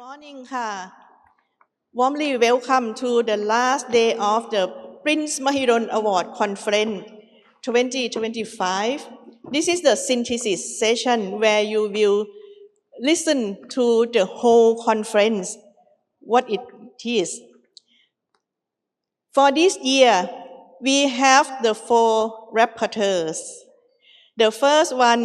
Morning ค่ะ Warmly welcome to the last day of the Prince Mahidol Award Conference 2025. This is the synthesis session where you will listen to the whole conference, what it is. For this year, we have the four rapporteurs. The first one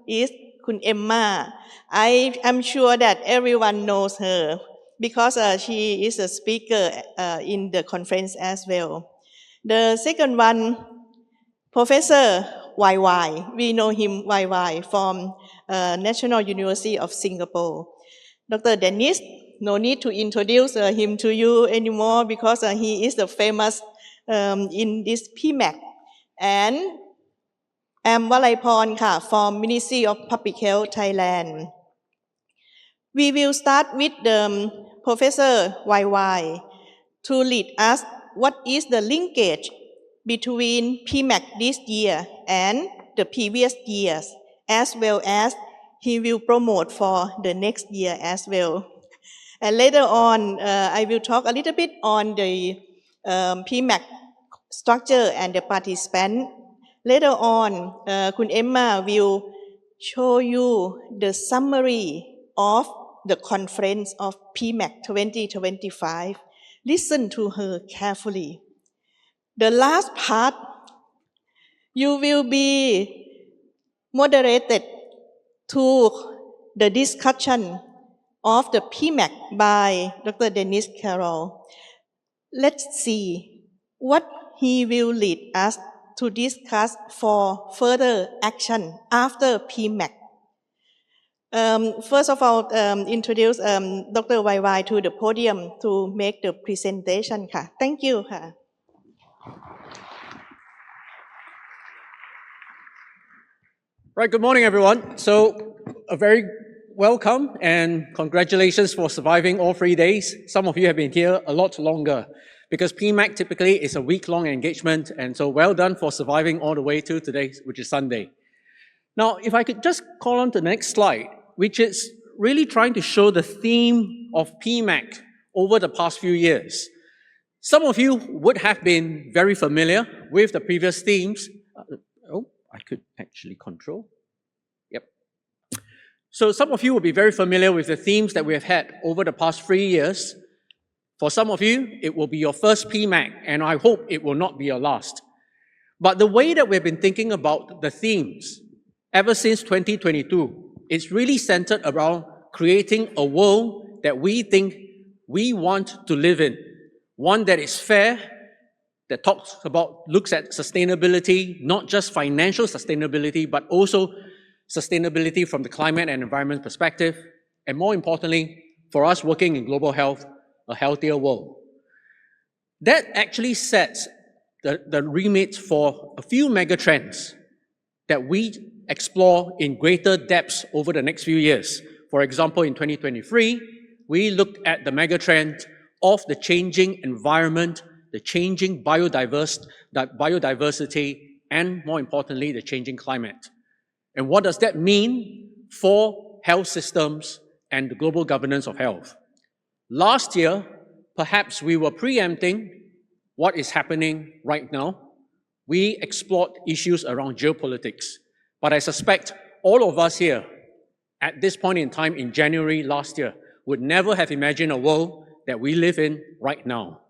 is Kun Emma. I am sure that everyone knows her because she is a speaker in the conference as well. The second one, Professor YY. We know him YY from National University of Singapore. Dr. Dennis, no need to introduce him to you anymore because he is the famous in this PMAC. And Walaiporn from Ministry of Public Health Thailand. We will start with the Professor YY to lead us what is the linkage between PMAC this year and the previous years, as well as he will promote for the next year as well. And later on, I will talk a little bit on the PMAC structure and the participant. Later on, Kun Emma will show you the summary of the conference of PMAC 2025. Listen to her carefully. The last part, you will be moderated to the discussion of the PMAC by Dr. Dennis Carroll. Let's see what he will lead us to discuss for further action after PMAC. First of all, introduce Dr. YY to the podium to make the presentation. Thank you. Right, good morning, everyone. So, a very welcome and congratulations for surviving all 3 days. Some of you have been here a lot longer because PMAC typically is a week-long engagement, and so well done for surviving all the way to today, which is Sunday. Now, if I could just call on to the next slide, which is really trying to show the theme of PMAC over the past few years. Some of you would have been very familiar with the previous themes. I could actually control. Yep. So some of you will be very familiar with the themes that we have had over the past 3 years. For some of you, it will be your first PMAC, and I hope it will not be your last. But the way that we've been thinking about the themes ever since 2022, it's really centered around creating a world that we think we want to live in. One that is fair, that looks at sustainability, not just financial sustainability, but also sustainability from the climate and environment perspective, and more importantly, for us working in global health, a healthier world. That actually sets the remit for a few megatrends that we explore in greater depths over the next few years. For example, in 2023, we looked at the megatrend of the changing environment, the changing biodiversity, and more importantly, the changing climate. And what does that mean for health systems and the global governance of health? Last year, perhaps we were preempting what is happening right now. We explored issues around geopolitics. But I suspect all of us here at this point in time in January last year would never have imagined a world that we live in right now.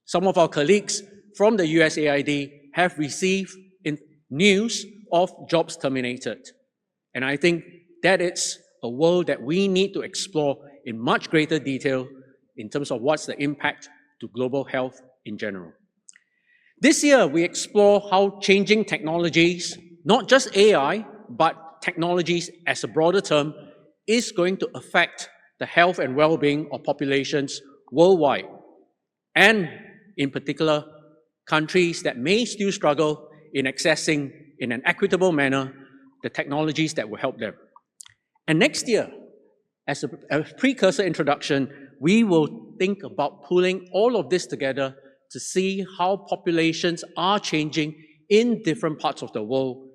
Some of our colleagues from the USAID have received news of jobs terminated. And I think that is a world that we need to explore in much greater detail in terms of what's the impact to global health in general. This year, we explore how changing technologies, not just AI, but technologies as a broader term, is going to affect the health and well-being of populations worldwide, and in particular, countries that may still struggle in accessing, in an equitable manner, the technologies that will help them. And next year, as a precursor introduction, we will think about pulling all of this together to see how populations are changing in different parts of the world,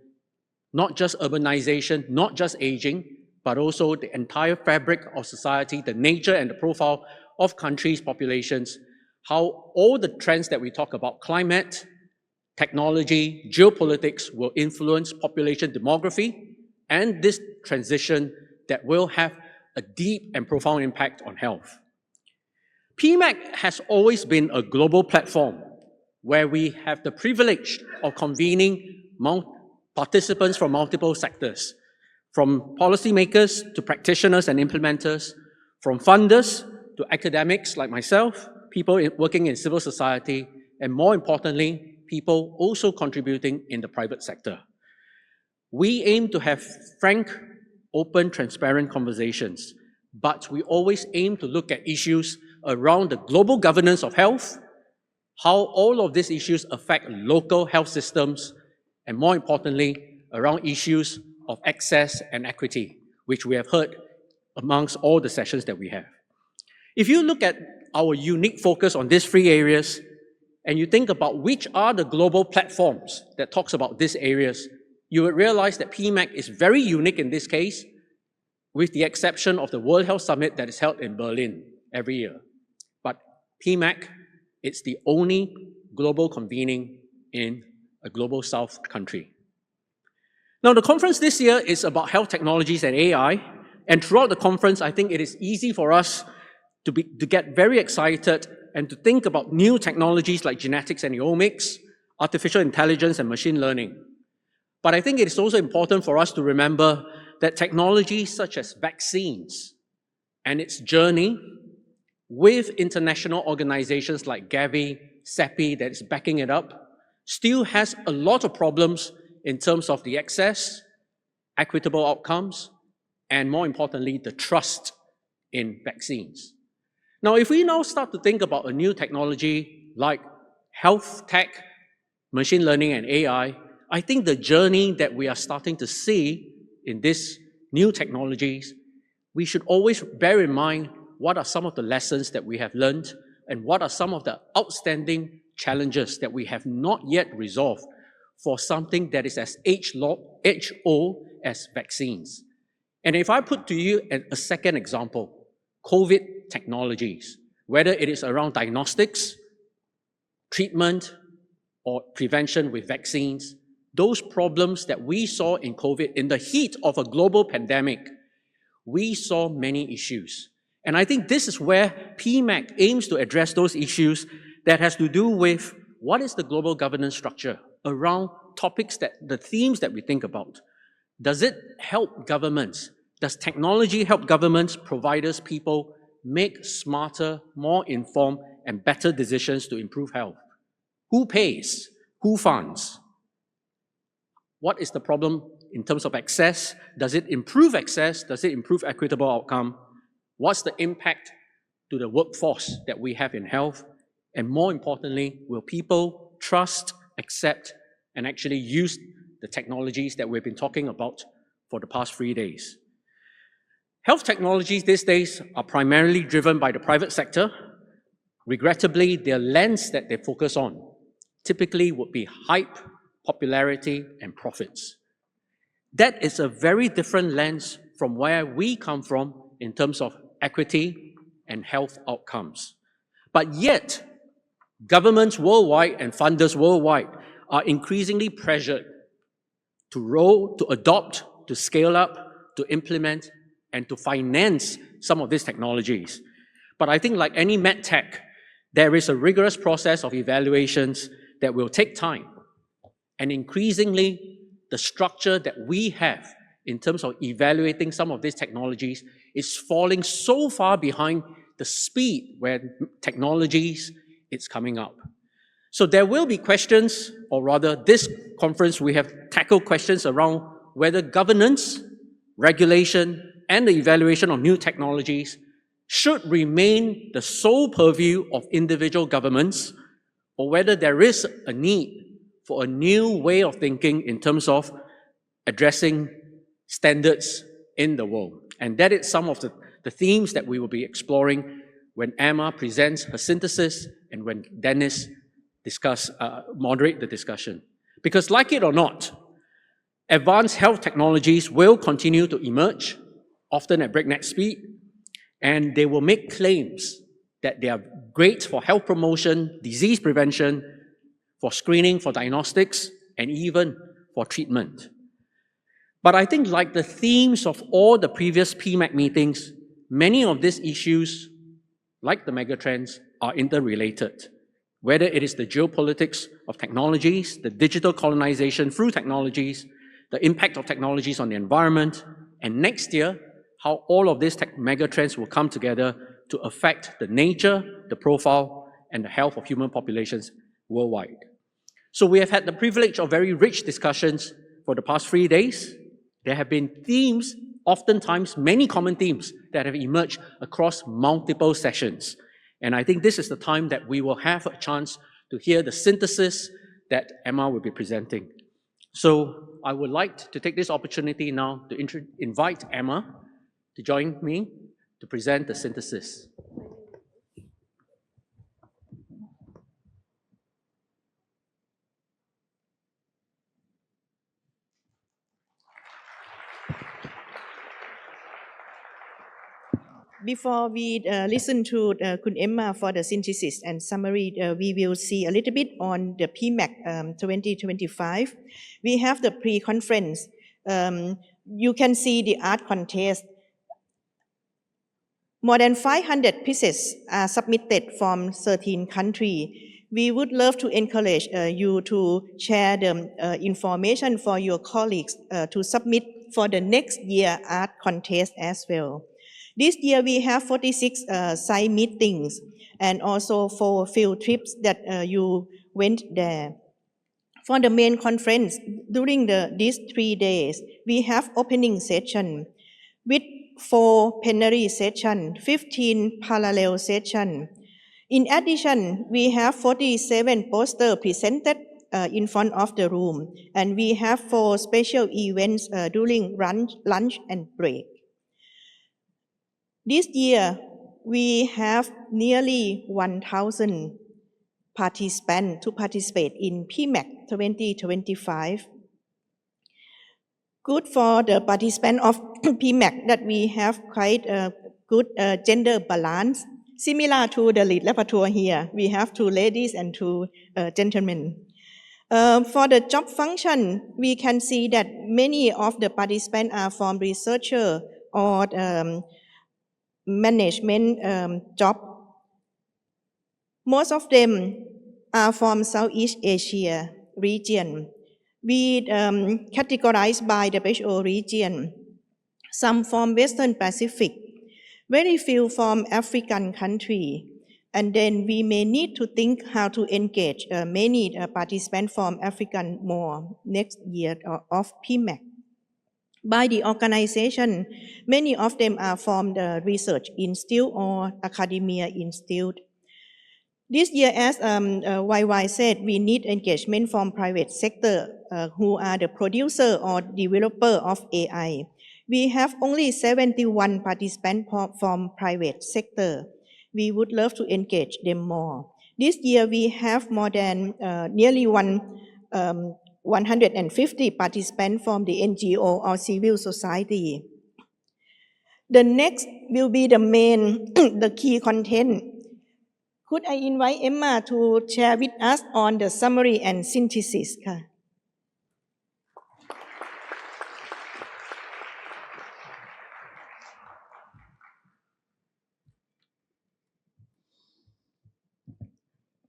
not just urbanization, not just aging, but also the entire fabric of society, the nature and the profile of countries' populations, how all the trends that we talk about, climate, technology, geopolitics, will influence population demography and this transition that will have a deep and profound impact on health. PMAC has always been a global platform where we have the privilege of convening participants from multiple sectors, from policymakers to practitioners and implementers, from funders to academics like myself, people working in civil society, and more importantly, people also contributing in the private sector. We aim to have frank, open, transparent conversations, but we always aim to look at issues around the global governance of health, how all of these issues affect local health systems, and more importantly, around issues of access and equity, which we have heard amongst all the sessions that we have. If you look at our unique focus on these three areas, and you think about which are the global platforms that talks about these areas, you would realize that PMAC is very unique in this case, with the exception of the World Health Summit that is held in Berlin every year. But PMAC, it's the only global convening in a global South country. Now, the conference this year is about health technologies and AI, and throughout the conference, I think it is easy for us to get very excited and to think about new technologies like genetics and genomics, artificial intelligence and machine learning. But I think it is also important for us to remember that technologies such as vaccines and its journey with international organizations like Gavi, CEPI that is backing it up, still has a lot of problems in terms of the access, equitable outcomes, and more importantly, the trust in vaccines. Now, if we now start to think about a new technology like health tech, machine learning, and AI, I think the journey that we are starting to see in these new technologies, we should always bear in mind what are some of the lessons that we have learned and what are some of the outstanding challenges that we have not yet resolved for something that is as age-old as vaccines. And if I put to you a second example, COVID technologies, whether it is around diagnostics, treatment, or prevention with vaccines, those problems that we saw in COVID in the heat of a global pandemic, we saw many issues. And I think this is where PMAC aims to address those issues that has to do with what is the global governance structure around topics the themes that we think about. Does it help governments? Does technology help governments, providers, people make smarter, more informed, and better decisions to improve health? Who pays? Who funds? What is the problem in terms of access? Does it improve access? Does it improve equitable outcome? What's the impact to the workforce that we have in health? And more importantly, will people trust, accept, and actually use the technologies that we've been talking about for the past 3 days? Health technologies these days are primarily driven by the private sector. Regrettably, their lens that they focus on typically would be hype, popularity, and profits. That is a very different lens from where we come from in terms of equity and health outcomes. But yet, governments worldwide and funders worldwide are increasingly pressured to adopt, to scale up, to implement, and to finance some of these technologies. But I think like any medtech, there is a rigorous process of evaluations that will take time. And increasingly, the structure that we have in terms of evaluating some of these technologies is falling so far behind the speed where technologies is coming up. So there will be questions, or rather this conference we have tackled questions around whether governance, regulation, and the evaluation of new technologies should remain the sole purview of individual governments, or whether there is a need for a new way of thinking in terms of addressing standards in the world. And that is some of the themes that we will be exploring when Emma presents her synthesis and when Dennis moderate the discussion. Because like it or not, advanced health technologies will continue to emerge, often at breakneck speed, and they will make claims that they are great for health promotion, disease prevention, for screening, for diagnostics, and even for treatment. But I think like the themes of all the previous PMAC meetings, many of these issues, like the megatrends, are interrelated. Whether it is the geopolitics of technologies, the digital colonization through technologies, the impact of technologies on the environment, and next year, how all of these megatrends will come together to affect the nature, the profile, and the health of human populations worldwide. So we have had the privilege of very rich discussions for the past 3 days. There have been themes, oftentimes many common themes that have emerged across multiple sessions. And I think this is the time that we will have a chance to hear the synthesis that Emma will be presenting. So I would like to take this opportunity now to invite Emma to join me to present the synthesis. Before we listen to Kun Emma for the synthesis and summary, we will see a little bit on the PMAC 2025. We have the pre-conference. You can see the art contest. More than 500 pieces are submitted from 13 countries. We would love to encourage you to share the information for your colleagues to submit for the next year art contest as well. This year we have 46 side meetings and also 4 field trips that you went there. For the main conference, during these 3 days, we have opening session with 4 plenary sessions, 15 parallel sessions. In addition, we have 47 posters presented in front of the room, and we have 4 special events during lunch and break. This year, we have nearly 1,000 participants to participate in PMAC 2025. Good for the participants of PMAC that we have quite a good gender balance. Similar to the lead rapporteur here, we have 2 ladies and 2 gentlemen. For the job function, we can see that many of the participants are from researcher or management job. Most of them are from Southeast Asia region. We categorize by the WHO region. Some from Western Pacific, very few from African country. And then we may need to think how to engage many participants from African more next year of PMAC. By the organization, many of them are from the research institute or academia institute. This year, as YY said, we need engagement from private sector who are the producer or developer of AI. We have only 71 participants from private sector. We would love to engage them more. This year, we have more than nearly 150 participants from the NGO or civil society. The next will be the main, the key content. Could I invite Emma to share with us on the summary and synthesis?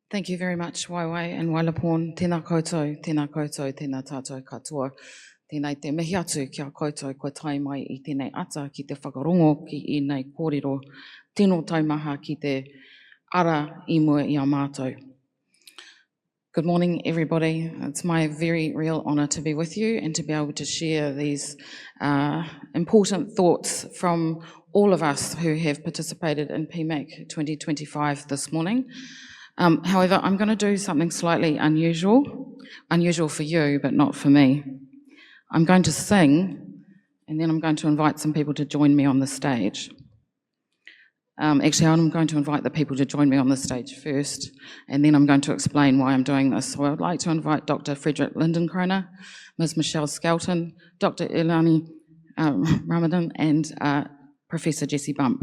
Thank you very much, Waiwai and Wailapōn. Tēnā koutou, tēnā koutou, tēnā tātou katoa. Tēnei te mihi atu kia koutou ko tai mai I tēnei ata ki te whakarongo ki I nei kōrero. Tēnō taumaha ki te ara I mua I a mātou. Good morning, everybody. It's my very real honour to be with you and to be able to share these important thoughts from all of us who have participated in PMAC 2025 this morning. However, I'm going to do something slightly unusual for you, but not for me. I'm going to sing, and then I'm going to invite some people to join me on the stage. Actually, I'm going to invite the people to join me on the stage first, and then I'm going to explain why I'm doing this. So I would like to invite Dr. Frederick Lindenkroner, Ms. Michelle Skelton, Dr. Ilani Ramadan and Professor Jesse Bump.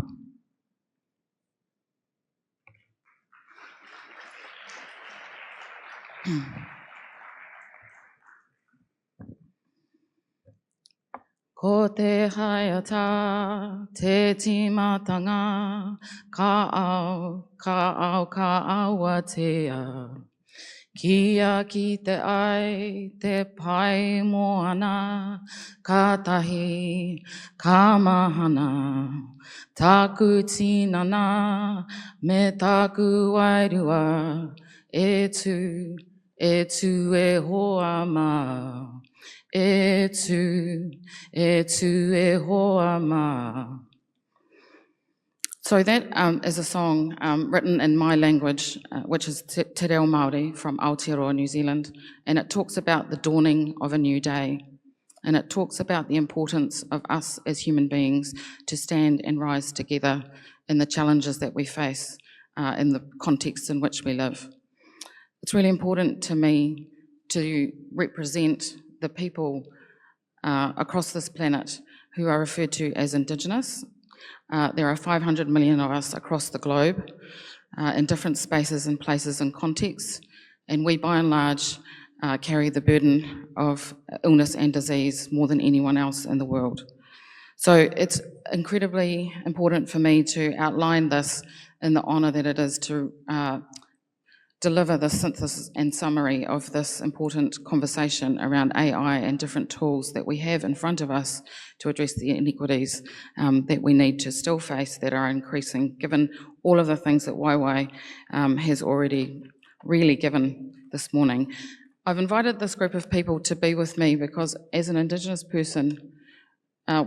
Ko te haiata, te timatanga, ka awatea. Kia ki te ai, te pai moana, ka tahi, ka mahana. Taku tinana, me taku wairua, e tu e hoa ma. E tu e hoa ma. So that is a song written in my language, which is Te Reo Māori from Aotearoa, New Zealand, and it talks about the dawning of a new day, and it talks about the importance of us as human beings to stand and rise together in the challenges that we face in the context in which we live. It's really important to me to represent the people across this planet who are referred to as Indigenous. There are 500 million of us across the globe in different spaces and places and contexts, and we by and large carry the burden of illness and disease more than anyone else in the world. So it's incredibly important for me to outline this in the honour that it is to deliver the synthesis and summary of this important conversation around AI and different tools that we have in front of us to address the inequities that we need to still face that are increasing, given all of the things that YY has already really given this morning. I've invited this group of people to be with me because as an Indigenous person,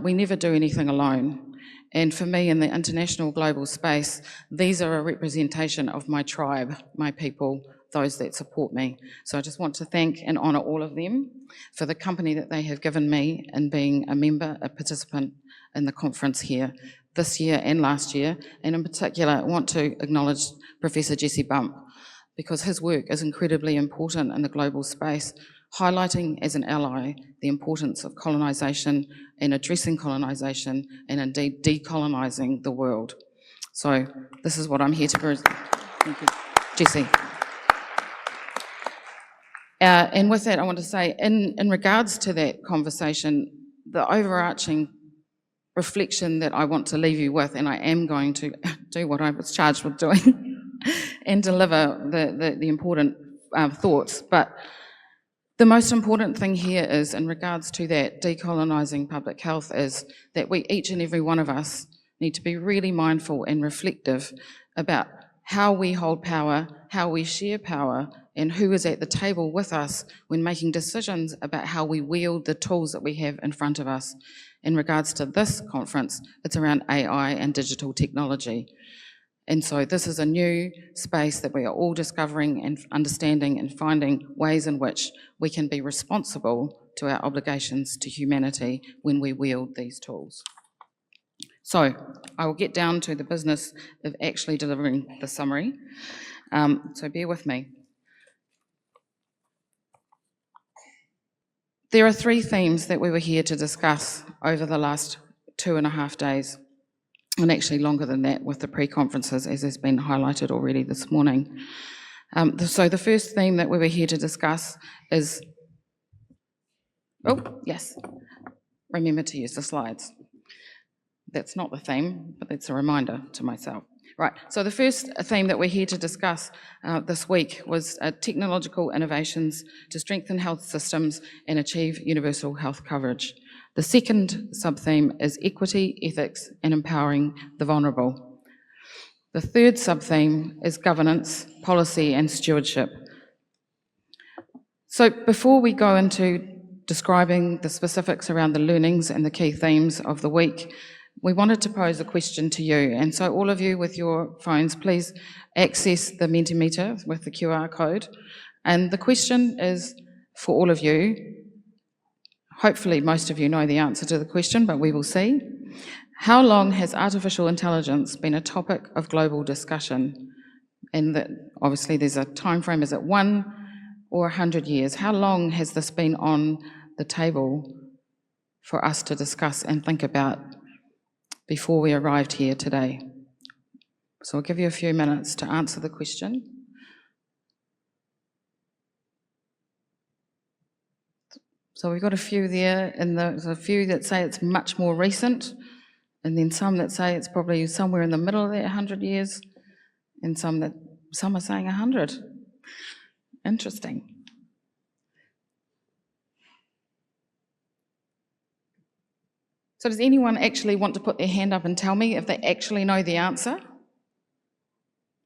we never do anything alone. And for me, in the international global space, these are a representation of my tribe, my people, those that support me. So I just want to thank and honour all of them for the company that they have given me in being a member, a participant in the conference here this year and last year. And in particular, I want to acknowledge Professor Jesse Bump, because his work is incredibly important in the global space, highlighting as an ally the importance of colonisation and addressing colonisation and indeed decolonising the world. So this is what I'm here to present. Thank you, Jesse. And with that, I want to say, in regards to that conversation, the overarching reflection that I want to leave you with, and I am going to do what I was charged with doing, and deliver the important thoughts, but the most important thing here is, in regards to that decolonising public health, is that we, each and every one of us, need to be really mindful and reflective about how we hold power, how we share power, and who is at the table with us when making decisions about how we wield the tools that we have in front of us. In regards to this conference, it's around AI and digital technology. And so this is a new space that we are all discovering and understanding and finding ways in which we can be responsible to our obligations to humanity when we wield these tools. So I will get down to the business of actually delivering the summary. So bear with me. There are three themes that we were here to discuss over the last 2.5 days. And actually longer than that with the pre-conferences, as has been highlighted already this morning. So the first theme that we were here to discuss is, remember to use the slides. That's not the theme, but that's a reminder to myself. Right, so the first theme that we're here to discuss this week was technological innovations to strengthen health systems and achieve universal health coverage. The second sub-theme is equity, ethics, and empowering the vulnerable. The third sub-theme is governance, policy, and stewardship. So before we go into describing the specifics around the learnings and the key themes of the week, we wanted to pose a question to you. And so all of you with your phones, please access the Mentimeter with the QR code. And the question is for all of you. Hopefully most of you know the answer to the question, but we will see. How long has artificial intelligence been a topic of global discussion? And that obviously there's a time frame, is it 1 or 100 years? How long has this been on the table for us to discuss and think about before we arrived here today. So I'll give you a few minutes to answer the question. So we've got a few there, and there's a few that say it's much more recent, and then some that say it's probably somewhere in the middle of that 100 years, and some are saying 100. Interesting. So does anyone actually want to put their hand up and tell me if they actually know the answer?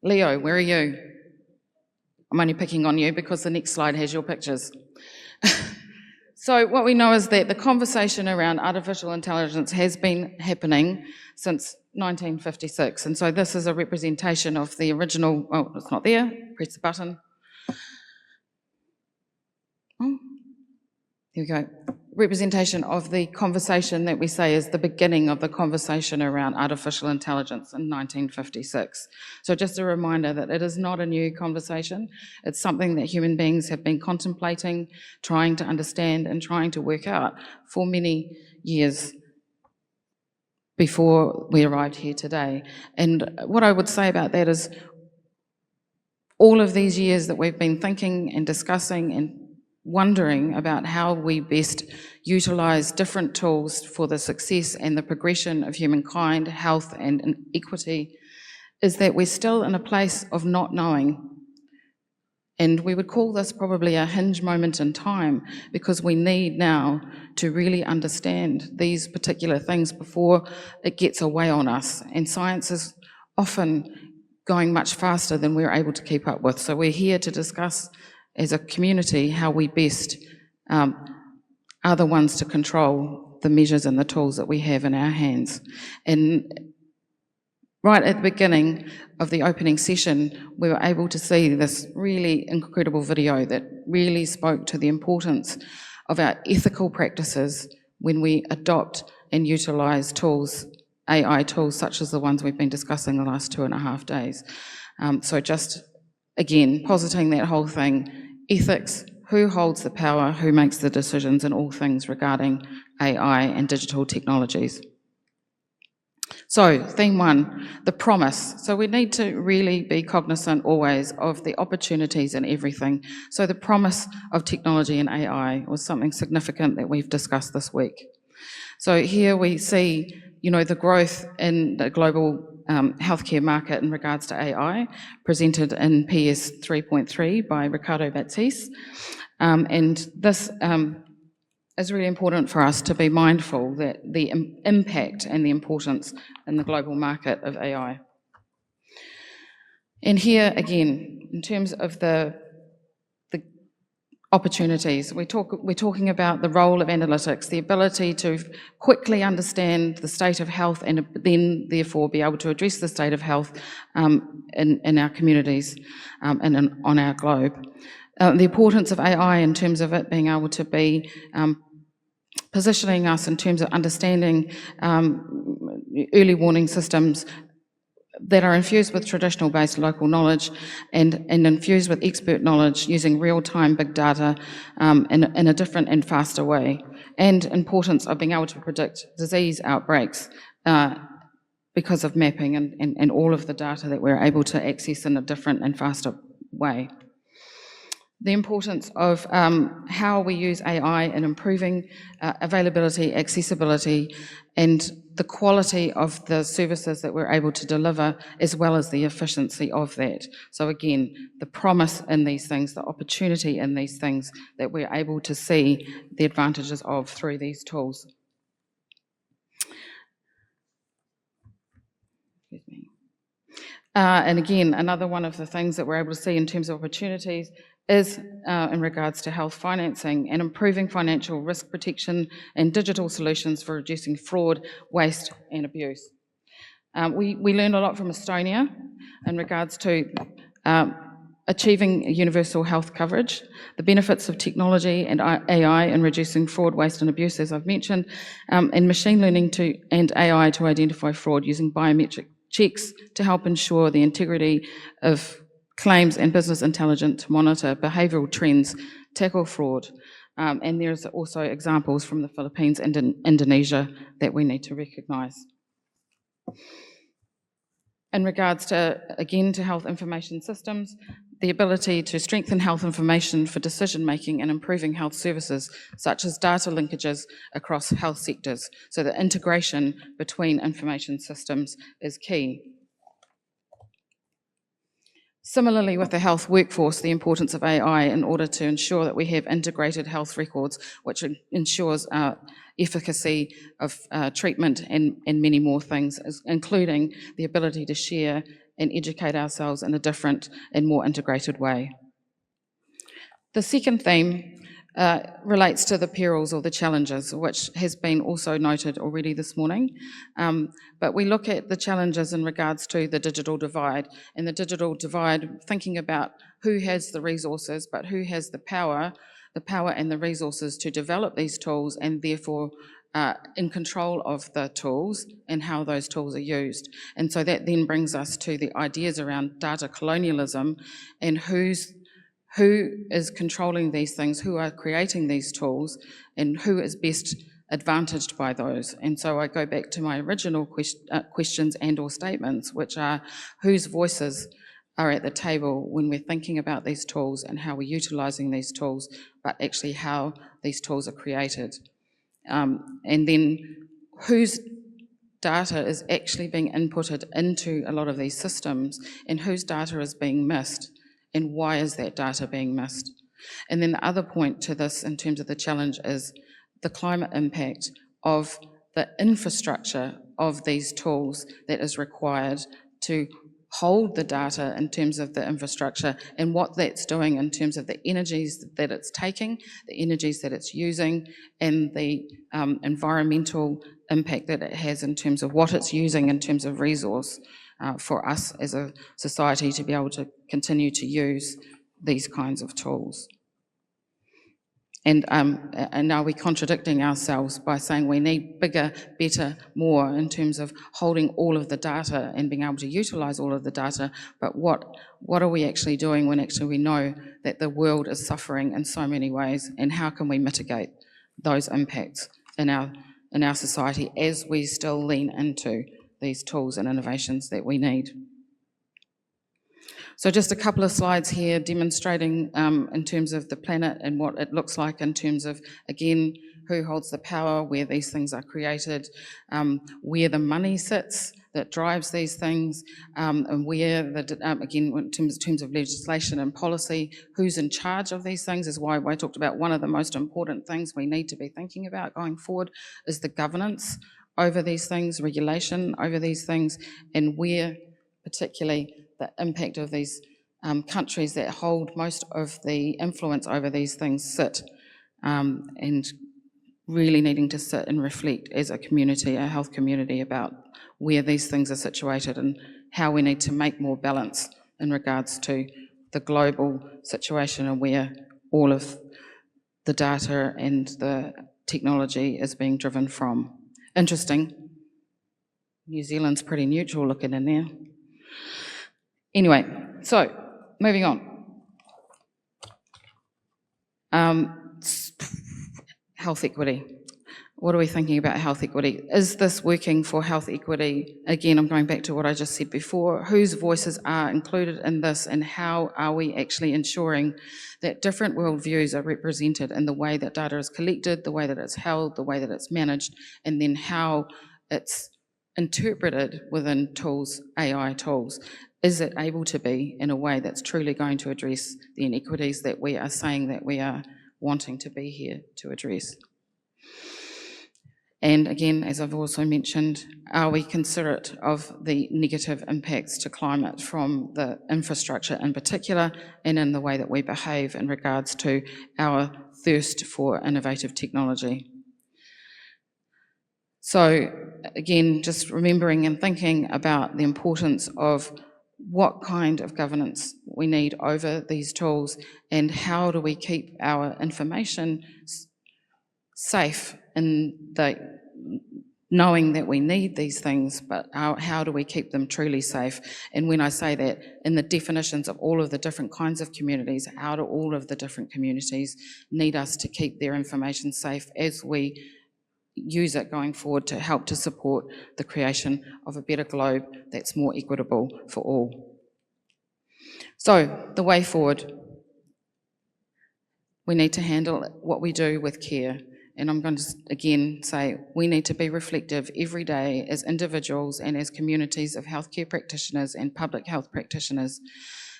Leo, where are you? I'm only picking on you because the next slide has your pictures. So what we know is that the conversation around artificial intelligence has been happening since 1956. And so this is a representation of the original, oh, it's not there, press the button. Oh, here we go. Representation of the conversation that we say is the beginning of the conversation around artificial intelligence in 1956. So just a reminder that it is not a new conversation. It's something that human beings have been contemplating, trying to understand and trying to work out for many years before we arrived here today. And what I would say about that is all of these years that we've been thinking and discussing and wondering about how we best utilise different tools for the success and the progression of humankind, health and equity, is that we're still in a place of not knowing. And we would call this probably a hinge moment in time, because we need now to really understand these particular things before it gets away on us. And science is often going much faster than we're able to keep up with. So we're here to discuss as a community how we best are the ones to control the measures and the tools that we have in our hands. And right at the beginning of the opening session, we were able to see this really incredible video that really spoke to the importance of our ethical practices when we adopt and utilise tools, AI tools such as the ones we've been discussing the last 2.5 days. So just, again, positing that whole thing, ethics, who holds the power, who makes the decisions in all things regarding AI and digital technologies. So, theme 1, the promise. So we need to really be cognizant always of the opportunities in everything. So the promise of technology and AI was something significant that we've discussed this week. So here we see, the growth in the global healthcare market in regards to AI, presented in PS 3.3 by Ricardo Batsis. And this is really important for us to be mindful that the impact and the importance in the global market of AI. And here again, in terms of the opportunities, we're talking about the role of analytics, the ability to quickly understand the state of health and then therefore be able to address the state of health in our communities and on our globe. The importance of AI in terms of it being able to be positioning us in terms of understanding early warning systems that are infused with traditional-based local knowledge and infused with expert knowledge using real-time big data in a different and faster way, and importance of being able to predict disease outbreaks because of mapping and all of the data that we're able to access in a different and faster way. The importance of how we use AI in improving availability, accessibility, and the quality of the services that we're able to deliver, as well as the efficiency of that. So again, the promise in these things, the opportunity in these things that we're able to see the advantages of through these tools. Excuse me. And again, another one of the things that we're able to see in terms of opportunities is in regards to health financing and improving financial risk protection and digital solutions for reducing fraud, waste and abuse. We learned a lot from Estonia in regards to achieving universal health coverage, the benefits of technology and AI in reducing fraud, waste and abuse, as I've mentioned, and machine learning and AI to identify fraud using biometric checks to help ensure the integrity of claims and business intelligence to monitor behavioural trends, tackle fraud, And there's also examples from the Philippines and Indonesia that we need to recognise. In regards to, again, to health information systems, the ability to strengthen health information for decision-making and improving health services, such as data linkages across health sectors. So the integration between information systems is key. Similarly, with the health workforce, the importance of AI in order to ensure that we have integrated health records, which ensures efficacy of treatment and many more things, including the ability to share and educate ourselves in a different and more integrated way. The second theme relates to the perils or the challenges, which has been also noted already this morning. But we look at the challenges in regards to the digital divide, and the digital divide, thinking about who has the resources, but who has the power and the resources to develop these tools, and therefore in control of the tools and how those tools are used. And so that then brings us to the ideas around data colonialism and who is controlling these things, who are creating these tools, and who is best advantaged by those. And so I go back to my original questions and or statements, which are whose voices are at the table when we're thinking about these tools and how we're utilising these tools, but actually how these tools are created. And then whose data is actually being inputted into a lot of these systems, and whose data is being missed, and why is that data being missed? And then the other point to this in terms of the challenge is the climate impact of the infrastructure of these tools that is required to hold the data in terms of the infrastructure, and what that's doing in terms of the energies that it's taking, the energies that it's using, and the environmental impact that it has in terms of what it's using in terms of resource for us as a society to be able to continue to use these kinds of tools. And are we contradicting ourselves by saying we need bigger, better, more in terms of holding all of the data and being able to utilise all of the data, but what are we actually doing when actually we know that the world is suffering in so many ways, and how can we mitigate those impacts in our society as we still lean into these tools and innovations that we need? So just a couple of slides here demonstrating in terms of the planet and what it looks like in terms of, again, who holds the power, where these things are created, where the money sits that drives these things, and where, again, in terms of legislation and policy, who's in charge of these things is why I talked about one of the most important things we need to be thinking about going forward is the governance over these things, regulation over these things, and where particularly the impact of these countries that hold most of the influence over these things sit, and really needing to sit and reflect as a community, a health community, about where these things are situated and how we need to make more balance in regards to the global situation and where all of the data and the technology is being driven from. Interesting. New Zealand's pretty neutral looking in there. Anyway, so moving on. Health equity. What are we thinking about health equity? Is this working for health equity? Again, I'm going back to what I just said before. Whose voices are included in this, and how are we actually ensuring that different worldviews are represented in the way that data is collected, the way that it's held, the way that it's managed, and then how it's interpreted within tools, AI tools? Is it able to be in a way that's truly going to address the inequities that we are saying that we are wanting to be here to address? And again, as I've also mentioned, are we considerate of the negative impacts to climate from the infrastructure in particular, and in the way that we behave in regards to our thirst for innovative technology? So again, just remembering and thinking about the importance of what kind of governance we need over these tools, and how do we keep our information safe in the knowing that we need these things, but how do we keep them truly safe? And when I say that, in the definitions of all of the different kinds of communities, how do all of the different communities need us to keep their information safe as we use it going forward to help to support the creation of a better globe that's more equitable for all? So, the way forward. We need to handle what we do with care. And I'm going to again say we need to be reflective every day as individuals and as communities of healthcare practitioners and public health practitioners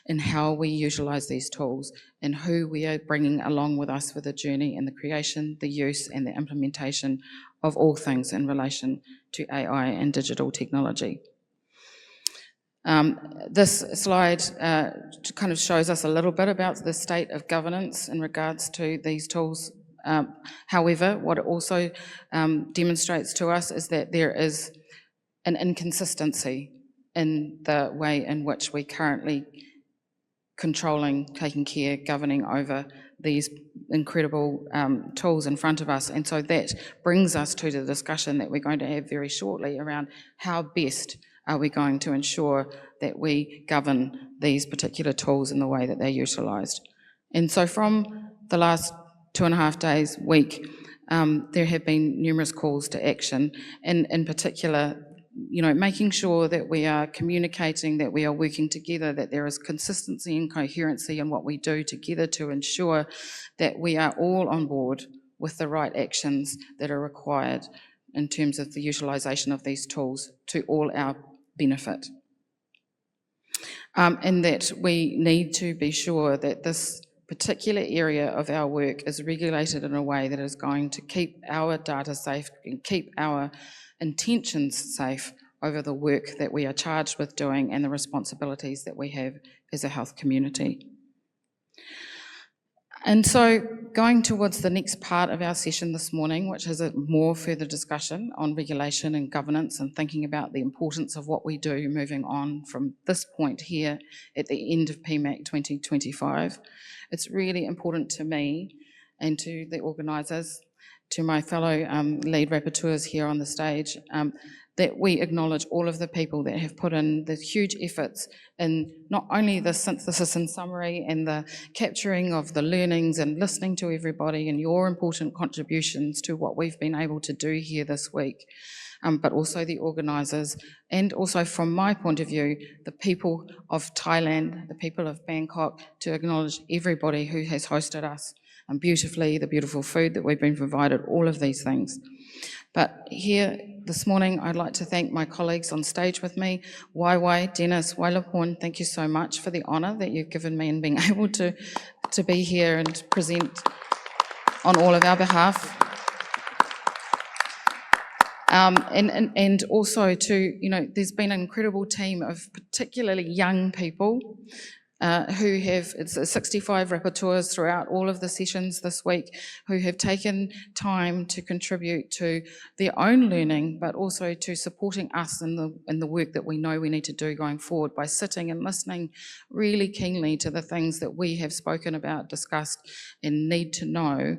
in how we utilise these tools and who we are bringing along with us for the journey and the creation, the use and the implementation of all things in relation to AI and digital technology. This slide kind of shows us a little bit about the state of governance in regards to these tools. However, what it also demonstrates to us is that there is an inconsistency in the way in which we currently controlling, taking care, governing over these incredible tools in front of us. And so that brings us to the discussion that we're going to have very shortly around how best are we going to ensure that we govern these particular tools in the way that they're utilised. And so from the last 2.5 days, week, there have been numerous calls to action, and in particular, making sure that we are communicating, that we are working together, that there is consistency and coherency in what we do together to ensure that we are all on board with the right actions that are required in terms of the utilisation of these tools to all our benefit. And that we need to be sure that this particular area of our work is regulated in a way that is going to keep our data safe and keep our intentions safe over the work that we are charged with doing and the responsibilities that we have as a health community. And so going towards the next part of our session this morning, which is a more further discussion on regulation and governance and thinking about the importance of what we do moving on from this point here at the end of PMAC 2025, it's really important to me and to the organisers, to my fellow lead rapporteurs here on the stage, that we acknowledge all of the people that have put in the huge efforts in not only the synthesis and summary and the capturing of the learnings and listening to everybody and your important contributions to what we've been able to do here this week, but also the organisers, and also from my point of view, the people of Thailand, the people of Bangkok, to acknowledge everybody who has hosted us beautifully, the beautiful food that we've been provided, all of these things. But here this morning, I'd like to thank my colleagues on stage with me, Wai, Dennis, Wailapon, thank you so much for the honour that you've given me in being able to be here and present on all of our behalf. And also to, there's been an incredible team of particularly young people who have, it's 65 rapporteurs throughout all of the sessions this week, who have taken time to contribute to their own learning, but also to supporting us in the work that we know we need to do going forward by sitting and listening really keenly to the things that we have spoken about, discussed, and need to know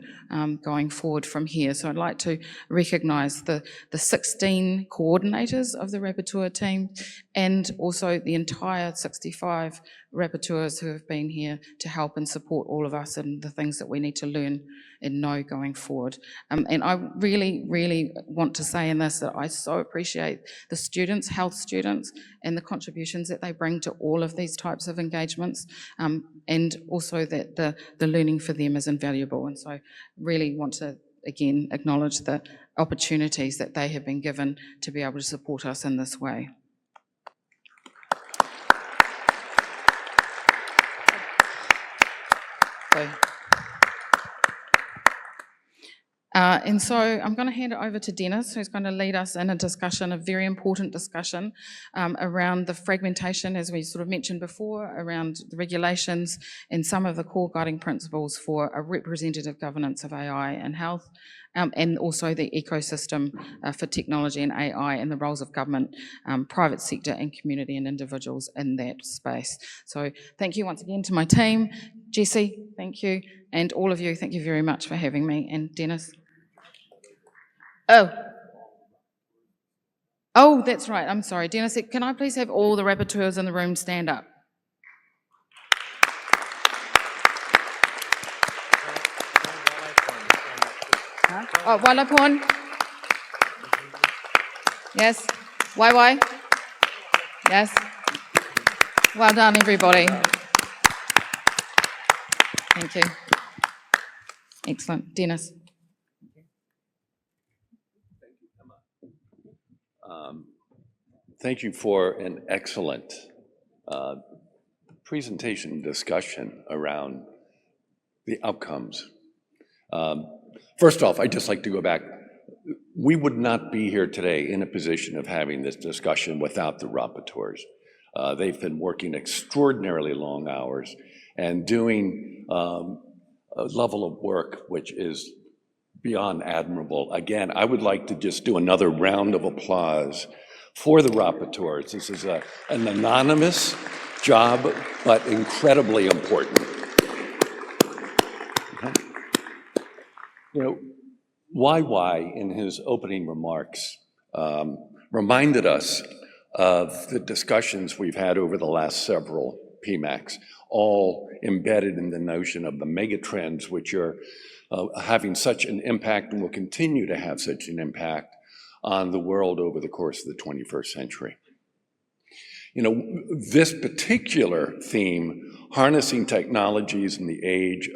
going forward from here. So I'd like to recognise the 16 coordinators of the rapporteur team and also the entire 65 rapporteurs who have been here to help and support all of us in the things that we need to learn and know going forward. And I really, really want to say in this that I so appreciate the students, health students, and the contributions that they bring to all of these types of engagements, and also that the learning for them is invaluable. And so I really want to, again, acknowledge the opportunities that they have been given to be able to support us in this way. And so I'm going to hand it over to Dennis, who's going to lead us in a discussion, a very important discussion around the fragmentation, as we sort of mentioned before, around the regulations and some of the core guiding principles for a representative governance of AI and health, and also the ecosystem for technology and AI and the roles of government, private sector and community and individuals in that space. So thank you once again to my team. Jessie, thank you. And all of you, thank you very much for having me. And Dennis. Oh, Oh, that's right. I'm sorry. Dennis, can I please have all the rapporteurs in the room stand up? Oh, Walapon. Yes. Wai. Yes. Well done, everybody. Thank you. Excellent. Dennis. Thank you for an excellent presentation and discussion around the outcomes. First off, I'd just like to go back. We would not be here today in a position of having this discussion without the rapporteurs. They've been working extraordinarily long hours and doing a level of work which is beyond admirable. Again, I would like to just do another round of applause for the rapporteurs. This is an anonymous job, but incredibly important. You know, YY in his opening remarks reminded us of the discussions we've had over the last several PMACs, all embedded in the notion of the megatrends which are having such an impact and will continue to have such an impact on the world over the course of the 21st century. You know, this particular theme, harnessing technologies in the age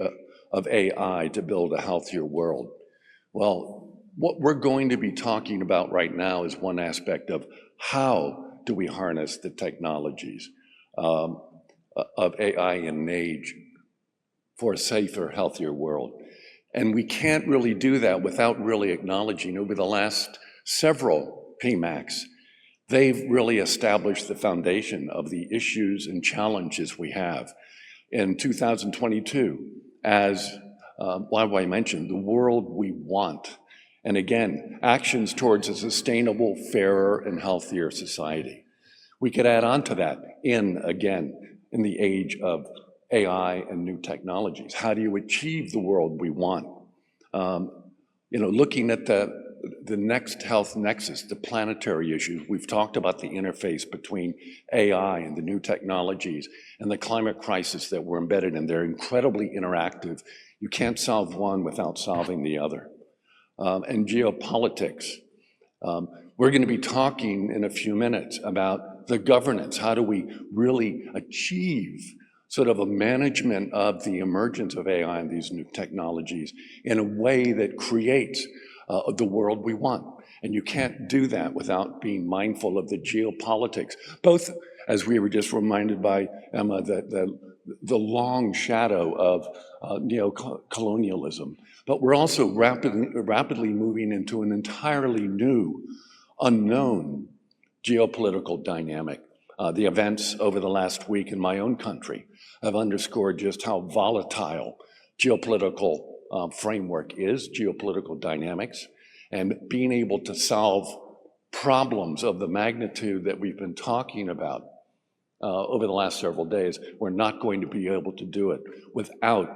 of AI to build a healthier world. Well, what we're going to be talking about right now is one aspect of how do we harness the technologies of AI in an age for a safer, healthier world. And we can't really do that without really acknowledging over the last several PMACs, they've really established the foundation of the issues and challenges we have. In 2022, as YY mentioned, the world we want. And again, actions towards a sustainable, fairer, and healthier society. We could add on to that in the age of AI and new technologies. How do you achieve the world we want? You know, looking at the next health nexus, the planetary issues, we've talked about the interface between AI and the new technologies and the climate crisis that we're embedded in. They're incredibly interactive. You can't solve one without solving the other. And geopolitics. We're going to be talking in a few minutes about the governance. How do we really achieve sort of a management of the emergence of AI and these new technologies in a way that creates the world we want. And you can't do that without being mindful of the geopolitics, both, as we were just reminded by Emma, the long shadow of neo-colonialism. But we're also rapidly moving into an entirely new, unknown geopolitical dynamic. The events over the last week in my own country have underscored just how volatile geopolitical framework is, geopolitical dynamics, and being able to solve problems of the magnitude that we've been talking about over the last several days. We're not going to be able to do it without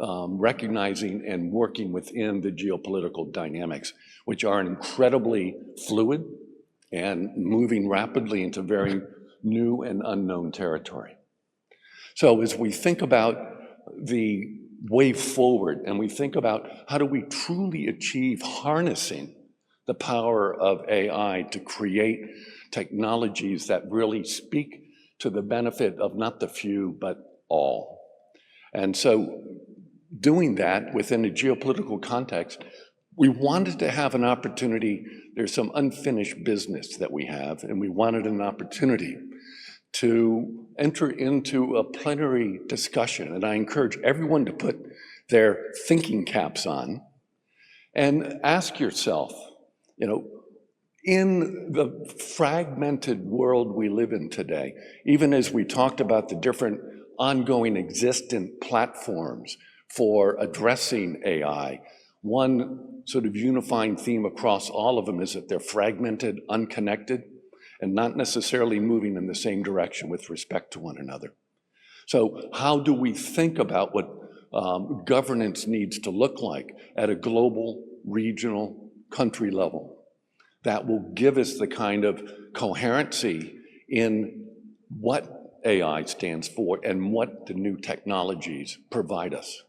recognizing and working within the geopolitical dynamics, which are incredibly fluid and moving rapidly into very new and unknown territory. So as we think about the way forward and we think about how do we truly achieve harnessing the power of AI to create technologies that really speak to the benefit of not the few, but all. And so doing that within a geopolitical context, we wanted to have an opportunity. There's some unfinished business that we have, and we wanted an opportunity to enter into a plenary discussion. And I encourage everyone to put their thinking caps on and ask yourself, you know, in the fragmented world we live in today, even as we talked about the different ongoing existent platforms for addressing AI, one sort of unifying theme across all of them is that they're fragmented, unconnected, and not necessarily moving in the same direction with respect to one another. So how do we think about what governance needs to look like at a global, regional, country level? that will give us the kind of coherency in what AI stands for and what the new technologies provide us.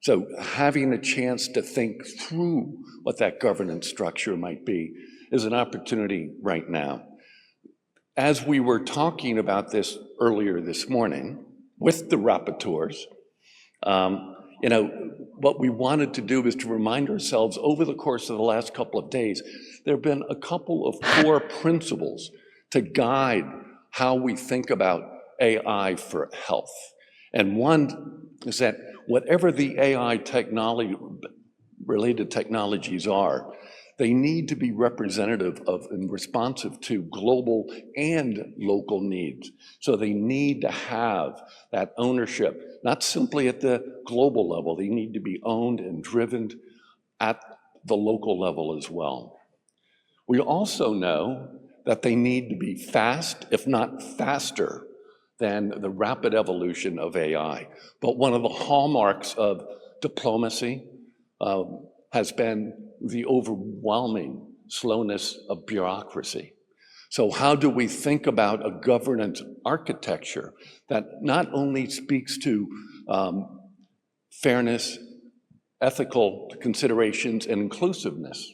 So having a chance to think through what that governance structure might be is an opportunity right now. As we were talking about this earlier this morning with the rapporteurs, what we wanted to do is to remind ourselves over the course of the last couple of days, there have been a couple of core principles to guide how we think about AI for health. And one is that whatever the AI related technologies are, they need to be representative of and responsive to global and local needs. So they need to have that ownership, not simply at the global level, they need to be owned and driven at the local level as well. We also know that they need to be fast, if not faster, than the rapid evolution of AI. But one of the hallmarks of diplomacy has been the overwhelming slowness of bureaucracy. So how do we think about a governance architecture that not only speaks to fairness, ethical considerations, and inclusiveness,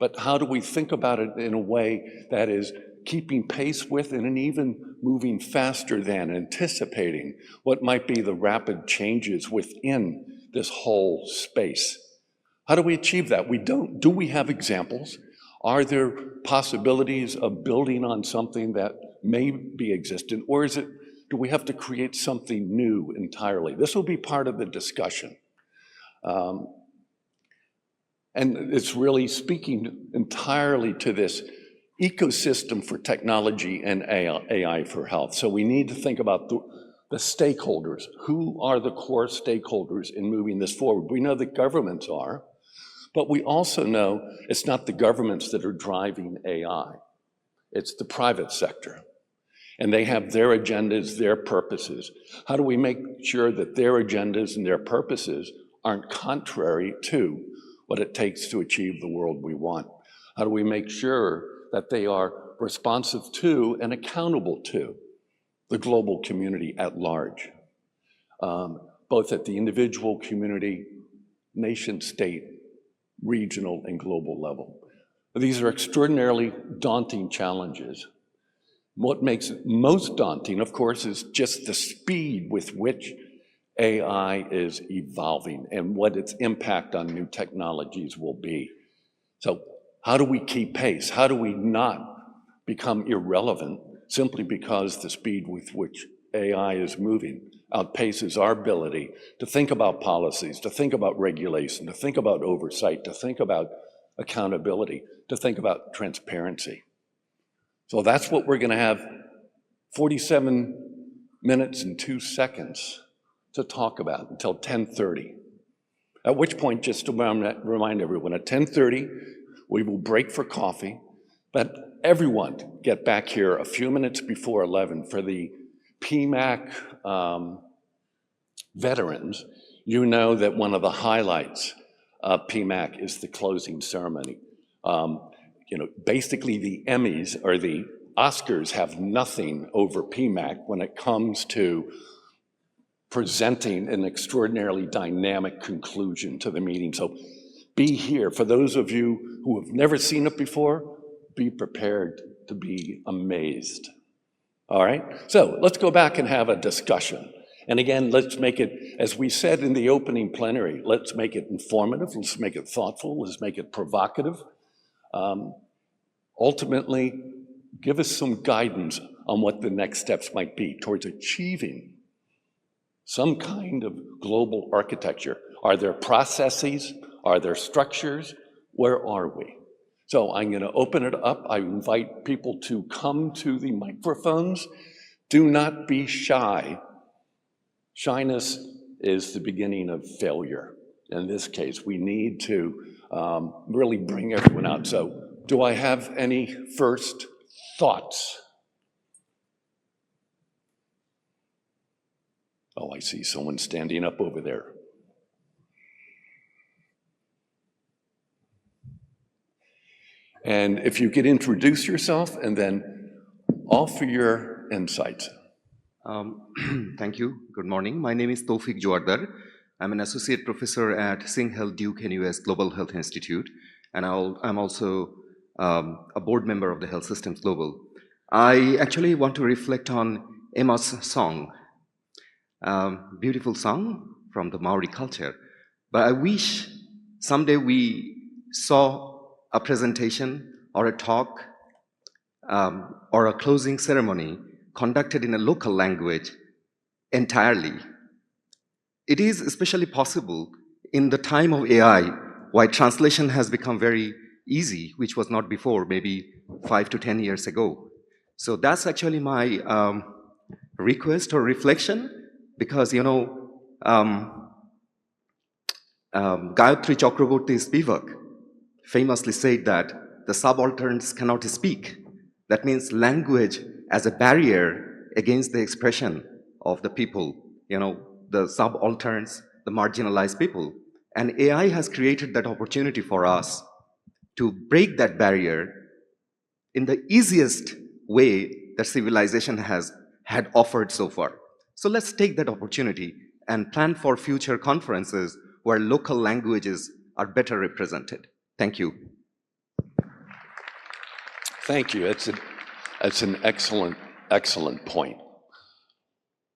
but how do we think about it in a way that is keeping pace with and even moving faster than, anticipating what might be the rapid changes within this whole space? How do we achieve that? Do we have examples? Are there possibilities of building on something that may be existent, or do we have to create something new entirely? This will be part of the discussion. And it's really speaking entirely to this ecosystem for technology and AI for health. So we need to think about the stakeholders. Who are the core stakeholders in moving this forward? We know that governments are, but we also know it's not the governments that are driving AI. It's the private sector. And they have their agendas, their purposes. How do we make sure that their agendas and their purposes aren't contrary to what it takes to achieve the world we want? How do we make sure that they are responsive to and accountable to the global community at large, both at the individual community, nation state, regional, and global level? These are extraordinarily daunting challenges. What makes it most daunting, of course, is just the speed with which AI is evolving and what its impact on new technologies will be. So how do we keep pace? How do we not become irrelevant simply because the speed with which AI is moving outpaces our ability to think about policies, to think about regulation, to think about oversight, to think about accountability, to think about transparency? So that's what we're going to have 47 minutes and 2 seconds to talk about until 10:30. At which point, just to remind everyone, at 10:30, we will break for coffee, but everyone get back here a few minutes before 11 for the PMAC veterans. You know that one of the highlights of PMAC is the closing ceremony. Basically the Emmys or the Oscars have nothing over PMAC when it comes to presenting an extraordinarily dynamic conclusion to the meeting. So be here. For those of you who have never seen it before, be prepared to be amazed. All right? So let's go back and have a discussion. And again, let's make it, as we said in the opening plenary, let's make it informative, let's make it thoughtful, let's make it provocative. Ultimately, give us some guidance on what the next steps might be towards achieving some kind of global architecture. Are there processes? Are there structures? Where are we? So I'm going to open it up. I invite people to come to the microphones. Do not be shy. Shyness is the beginning of failure. In this case, we need to really bring everyone out. So do I have any first thoughts? Oh, I see someone standing up over there. And if you could introduce yourself and then offer your insights. Thank you. Good morning. My name is Taufik Joardar. I'm an associate professor at Singh Health Duke NUS Global Health Institute, and I'm also a board member of the Health Systems Global. I actually want to reflect on Emma's song, beautiful song from the Maori culture. But I wish someday we saw a presentation or a talk or a closing ceremony conducted in a local language entirely. It is especially possible in the time of AI, why translation has become very easy, which was not before, maybe 5 to 10 years ago. So that's actually my request or reflection, because, Gayatri Chakraborty's Spivak famously said that the subalterns cannot speak. That means language as a barrier against the expression of the people, the subalterns, the marginalized people. And AI has created that opportunity for us to break that barrier in the easiest way that civilization has had offered so far. So let's take that opportunity and plan for future conferences where local languages are better represented. Thank you. Thank you. It's an excellent, excellent point.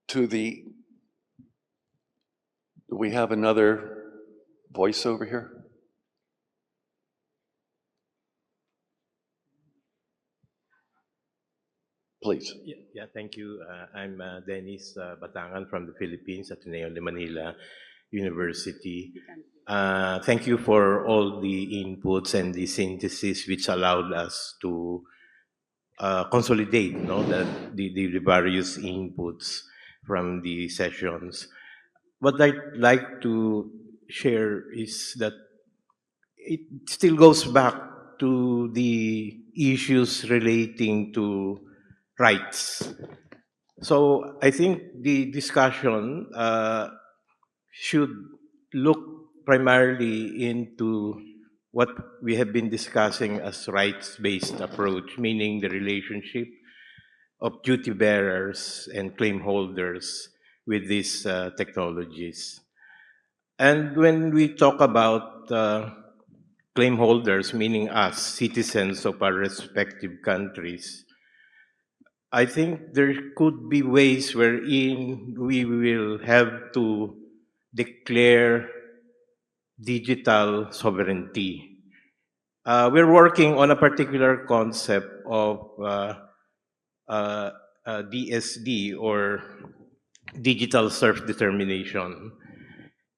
Do we have another voice over here? Please. Yeah, thank you. I'm Dennis Batangan from the Philippines at Ateneo de Manila University. Thank you for all the inputs and the synthesis which allowed us to consolidate the various inputs from the sessions. What I'd like to share is that it still goes back to the issues relating to rights. So I think the discussion should look primarily into what we have been discussing as rights-based approach, meaning the relationship of duty bearers and claim holders with these technologies. And when we talk about claim holders, meaning us, citizens of our respective countries, I think there could be ways wherein we will have to declare digital sovereignty. We're working on a particular concept of DSD, or digital self-determination.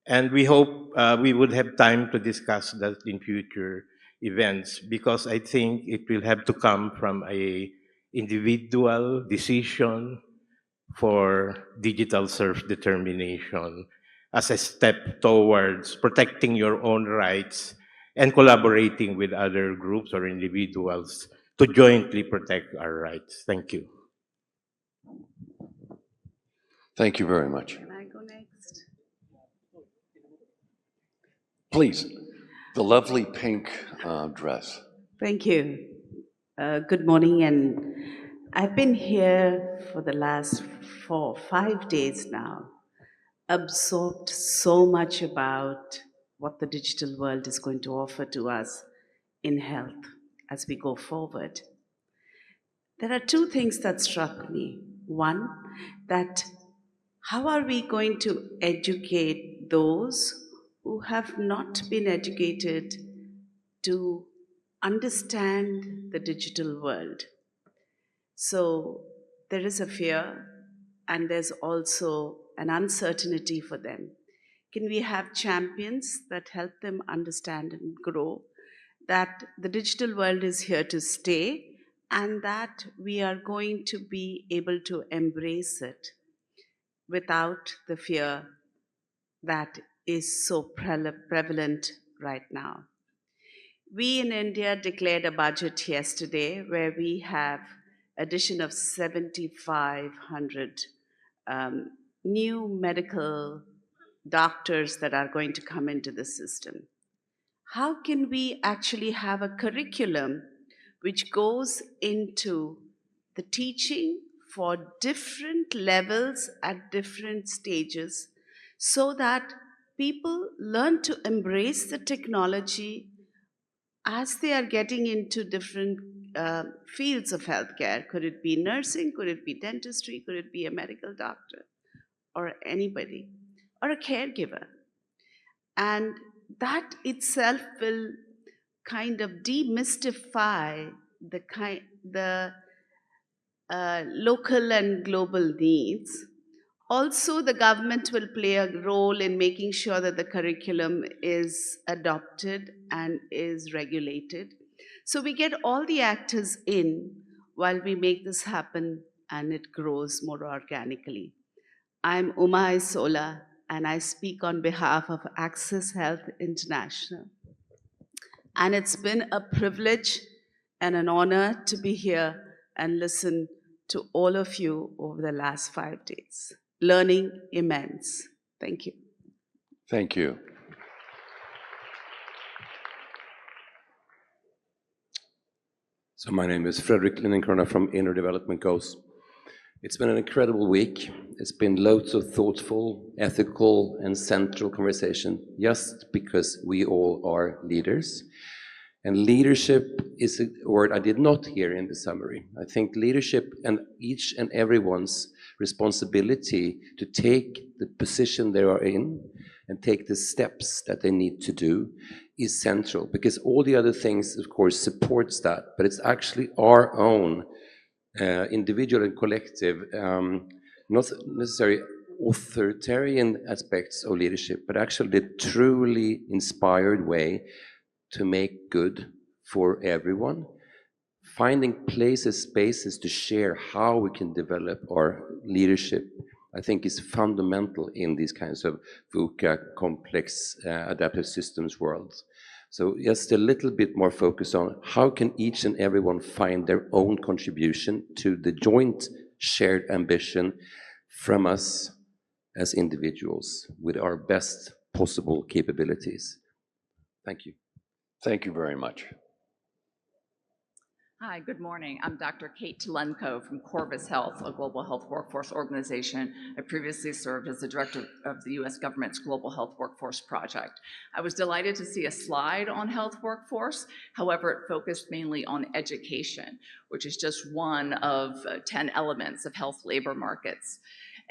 And we hope we would have time to discuss that in future events, because I think it will have to come from a individual decision for digital self-determination as a step towards protecting your own rights and collaborating with other groups or individuals to jointly protect our rights. Thank you. Thank you very much. Can I go next? Please, the lovely pink dress. Thank you. Good morning, and I've been here for the last 5 days now, absorbed so much about what the digital world is going to offer to us in health as we go forward. There are two things that struck me. One, that how are we going to educate those who have not been educated to understand the digital world? So there is a fear, and there's also an uncertainty for them. Can we have champions that help them understand and grow that the digital world is here to stay, and that we are going to be able to embrace it without the fear that is so prevalent right now? We in India declared a budget yesterday where we have addition of 7,500 new medical doctors that are going to come into the system. How can we actually have a curriculum which goes into the teaching for different levels at different stages so that people learn to embrace the technology as they are getting into different fields of healthcare. Could it be nursing? Could it be dentistry? Could it be a medical doctor or anybody or a caregiver? And that itself will kind of demystify the local and global needs. Also, the government will play a role in making sure that the curriculum is adopted and is regulated. So we get all the actors in while we make this happen and it grows more organically. I'm Uma Isola and I speak on behalf of Access Health International. And it's been a privilege and an honor to be here and listen to all of you over the last 5 days. Learning immense. Thank you. Thank you. So my name is Fredrik Lindenkrona from Inner Development Goals. It's been an incredible week. It's been loads of thoughtful, ethical, and central conversation, just because we all are leaders. And leadership is a word I did not hear in the summary. I think leadership and each and everyone's responsibility to take the position they are in and take the steps that they need to do is central, because all the other things, of course, supports that, but it's actually our own individual and collective, not necessarily authoritarian aspects of leadership, but actually the truly inspired way to make good for everyone, finding places, spaces to share how we can develop our leadership, I think is fundamental in these kinds of VUCA, complex adaptive systems worlds. So just a little bit more focus on how can each and everyone find their own contribution to the joint shared ambition from us as individuals with our best possible capabilities. Thank you. Thank you very much. Hi, good morning. I'm Dr. Kate Tulenko from Corvus Health, a global health workforce organization. I previously served as the director of the US government's Global Health Workforce Project. I was delighted to see a slide on health workforce. However, it focused mainly on education, which is just one of 10 elements of health labor markets.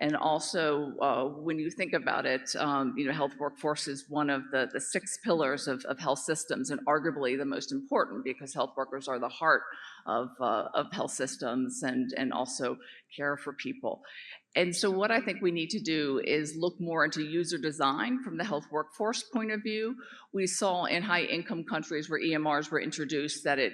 And also, when you think about it, health workforce is one of the 6 pillars of health systems, and arguably the most important, because health workers are the heart of health systems and also care for people. And so what I think we need to do is look more into user design from the health workforce point of view. We saw in high income countries where EMRs were introduced that it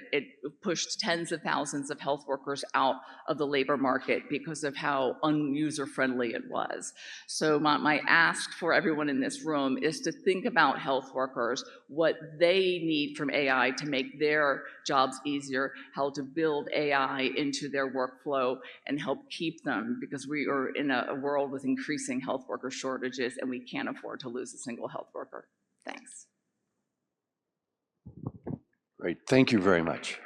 pushed tens of thousands of health workers out of the labor market because of how unuser friendly it was. So my ask for everyone in this room is to think about health workers, what they need from AI to make their jobs easier, how to build AI into their workflow and help keep them, because we are in a world with increasing health worker shortages and we can't afford to lose a single health worker. Thanks. Great, thank you very much.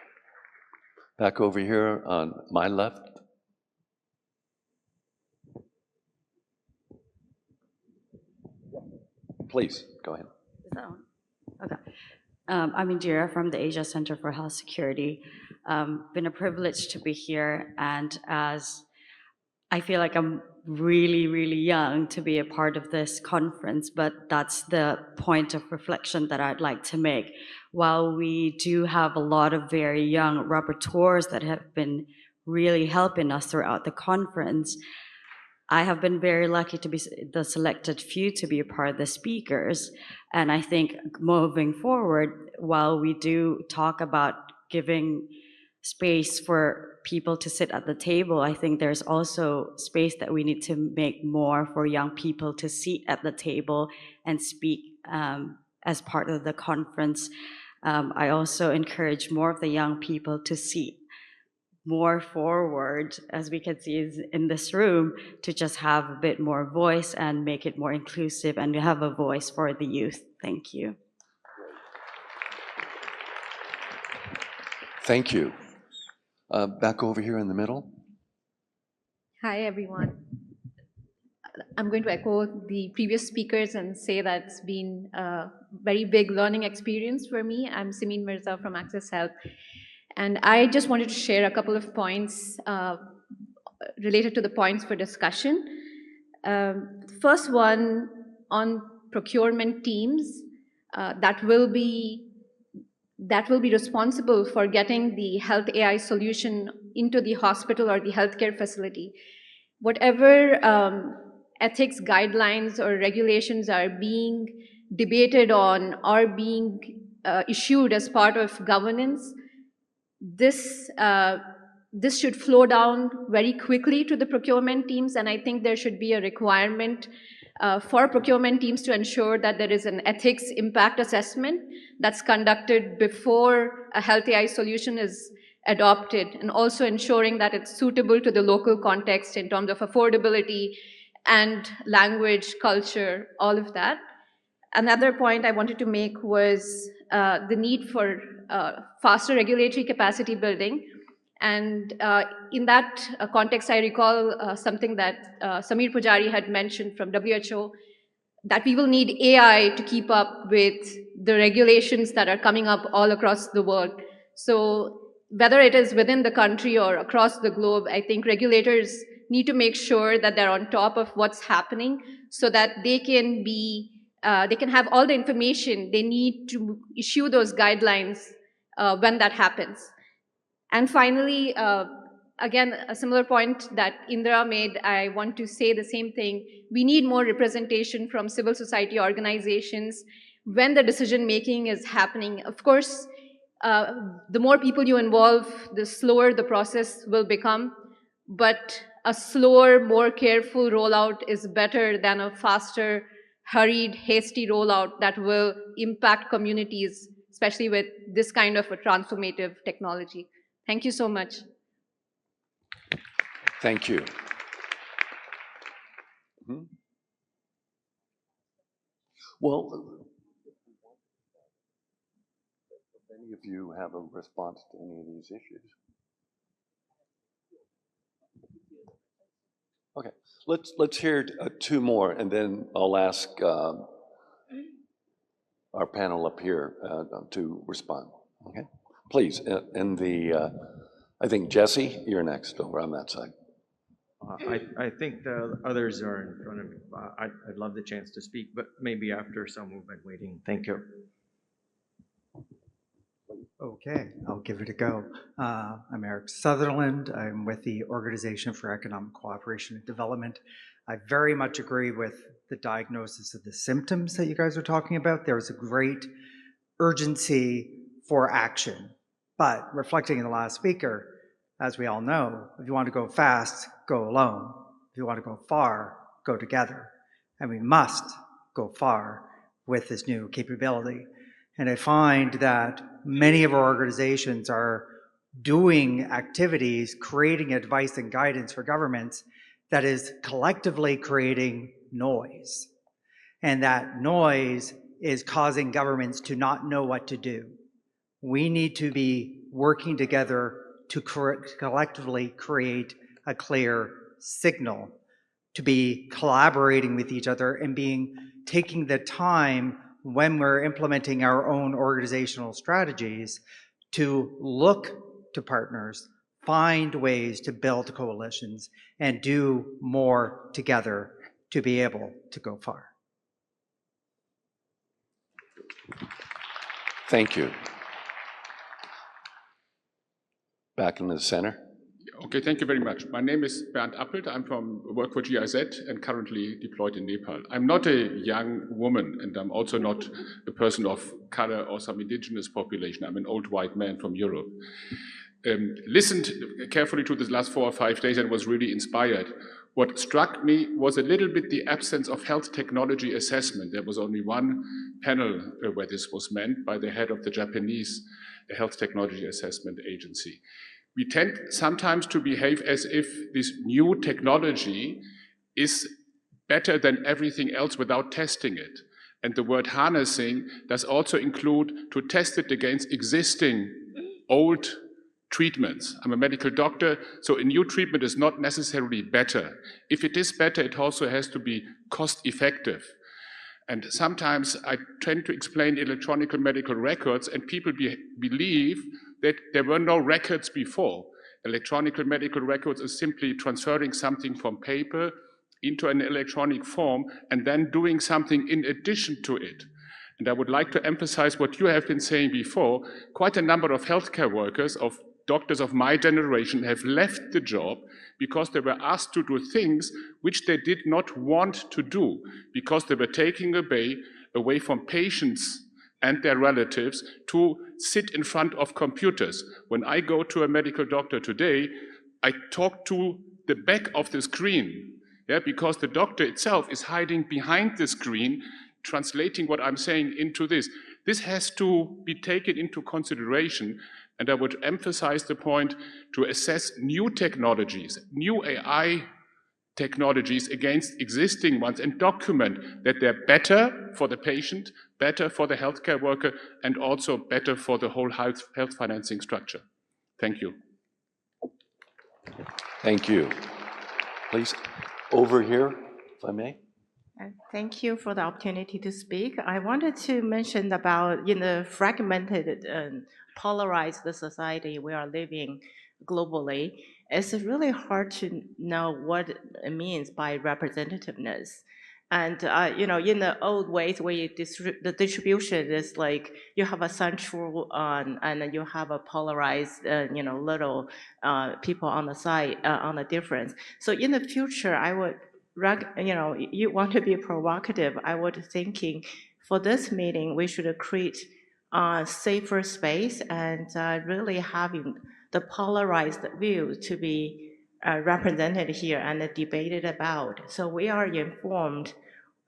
Back over here on my left. Please, go ahead. Okay. I'm Indira from the Asia Center for Health Security. Been a privilege to be here, and as I feel like I'm really, really young to be a part of this conference, but that's the point of reflection that I'd like to make. While we do have a lot of very young rapporteurs that have been really helping us throughout the conference, I have been very lucky to be the selected few to be a part of the speakers. And I think moving forward, while we do talk about giving space for people to sit at the table, I think there's also space that we need to make more for young people to sit at the table and speak as part of the conference. I also encourage more of the young people to sit more forward, as we can see is in this room, to just have a bit more voice and make it more inclusive and to have a voice for the youth. Thank you. Thank you. Back over here in the middle. Hi, everyone. I'm going to echo the previous speakers and say that it's been a very big learning experience for me. I'm Simin Mirza from Access Health. And I just wanted to share a couple of points related to the points for discussion. First one on procurement teams that will be responsible for getting the health AI solution into the hospital or the healthcare facility. Whatever ethics guidelines or regulations are being debated on or being issued as part of governance, this should flow down very quickly to the procurement teams, and I think there should be a requirement for procurement teams to ensure that there is an ethics impact assessment that's conducted before a health AI solution is adopted, and also ensuring that it's suitable to the local context in terms of affordability and language, culture, all of that. Another point I wanted to make was the need for faster regulatory capacity building. And in that context, I recall something that Samir Pujari had mentioned from WHO, that we will need AI to keep up with the regulations that are coming up all across the world. So whether it is within the country or across the globe, I think regulators need to make sure that they're on top of what's happening so that they can have all the information they need to issue those guidelines when that happens. And finally, again, a similar point that Indra made, I want to say the same thing. We need more representation from civil society organizations when the decision-making is happening. Of course, the more people you involve, the slower the process will become, but a slower, more careful rollout is better than a faster, hurried, hasty rollout that will impact communities, especially with this kind of a transformative technology. Thank you so much. Thank you. Well, if any of you have a response to any of these issues. Okay, let's hear two more, and then I'll ask our panel up here to respond. Okay, please. And I think Jesse, you're next over on that side. I think the others are in front of me. I'd love the chance to speak, but maybe after some who've been waiting. Thank you. Okay, I'll give it a go. I'm Eric Sutherland. I'm with the Organization for Economic Cooperation and Development. I very much agree with the diagnosis of the symptoms that you guys are talking about. There's a great urgency for action. But reflecting on the last speaker, as we all know, if you want to go fast, go alone. If you want to go far, go together. And we must go far with this new capability. And I find that many of our organizations are doing activities, creating advice and guidance for governments that is collectively creating noise. And that noise is causing governments to not know what to do. We need to be working together to collectively create a clear signal, to be collaborating with each other and taking the time when we're implementing our own organizational strategies to look to partners, find ways to build coalitions, and do more together to be able to go far. Thank you. Back in the center. Okay, thank you very much. My name is Bernd Appelt. I'm work for GIZ and currently deployed in Nepal. I'm not a young woman, and I'm also not a person of color or some indigenous population. I'm an old white man from Europe. Listened carefully to this last 4 or 5 days and was really inspired. What struck me was a little bit the absence of health technology assessment. There was only one panel where this was meant by the head of the Japanese Health Technology Assessment Agency. We tend sometimes to behave as if this new technology is better than everything else without testing it. And the word harnessing does also include to test it against existing old treatments. I'm a medical doctor, so a new treatment is not necessarily better. If it is better, it also has to be cost effective. And sometimes I tend to explain electronic medical records, and people believe that there were no records before. Electronic medical records is simply transferring something from paper into an electronic form and then doing something in addition to it. And I would like to emphasize what you have been saying before. Quite a number of healthcare workers, of doctors of my generation, have left the job because they were asked to do things which they did not want to do, because they were taking away from patients and their relatives to sit in front of computers. When I go to a medical doctor today, I talk to the back of the screen, because the doctor itself is hiding behind the screen, translating what I'm saying into this. This has to be taken into consideration, and I would emphasize the point to assess new technologies, new AI technologies against existing ones, and document that they're better for the patient, better for the healthcare worker, and also better for the whole health financing structure. Thank you. Thank you. Please, over here, if I may. Thank you for the opportunity to speak. I wanted to mention about in the fragmented and polarized society we are living globally. It's really hard to know what it means by representativeness. And in the old ways, the distribution is like you have a central and you have a polarized, little people on the side on the difference. So in the future, I would you want to be provocative. I was thinking for this meeting, we should create a safer space and really having the polarized view to be represented here and debated about. So we are informed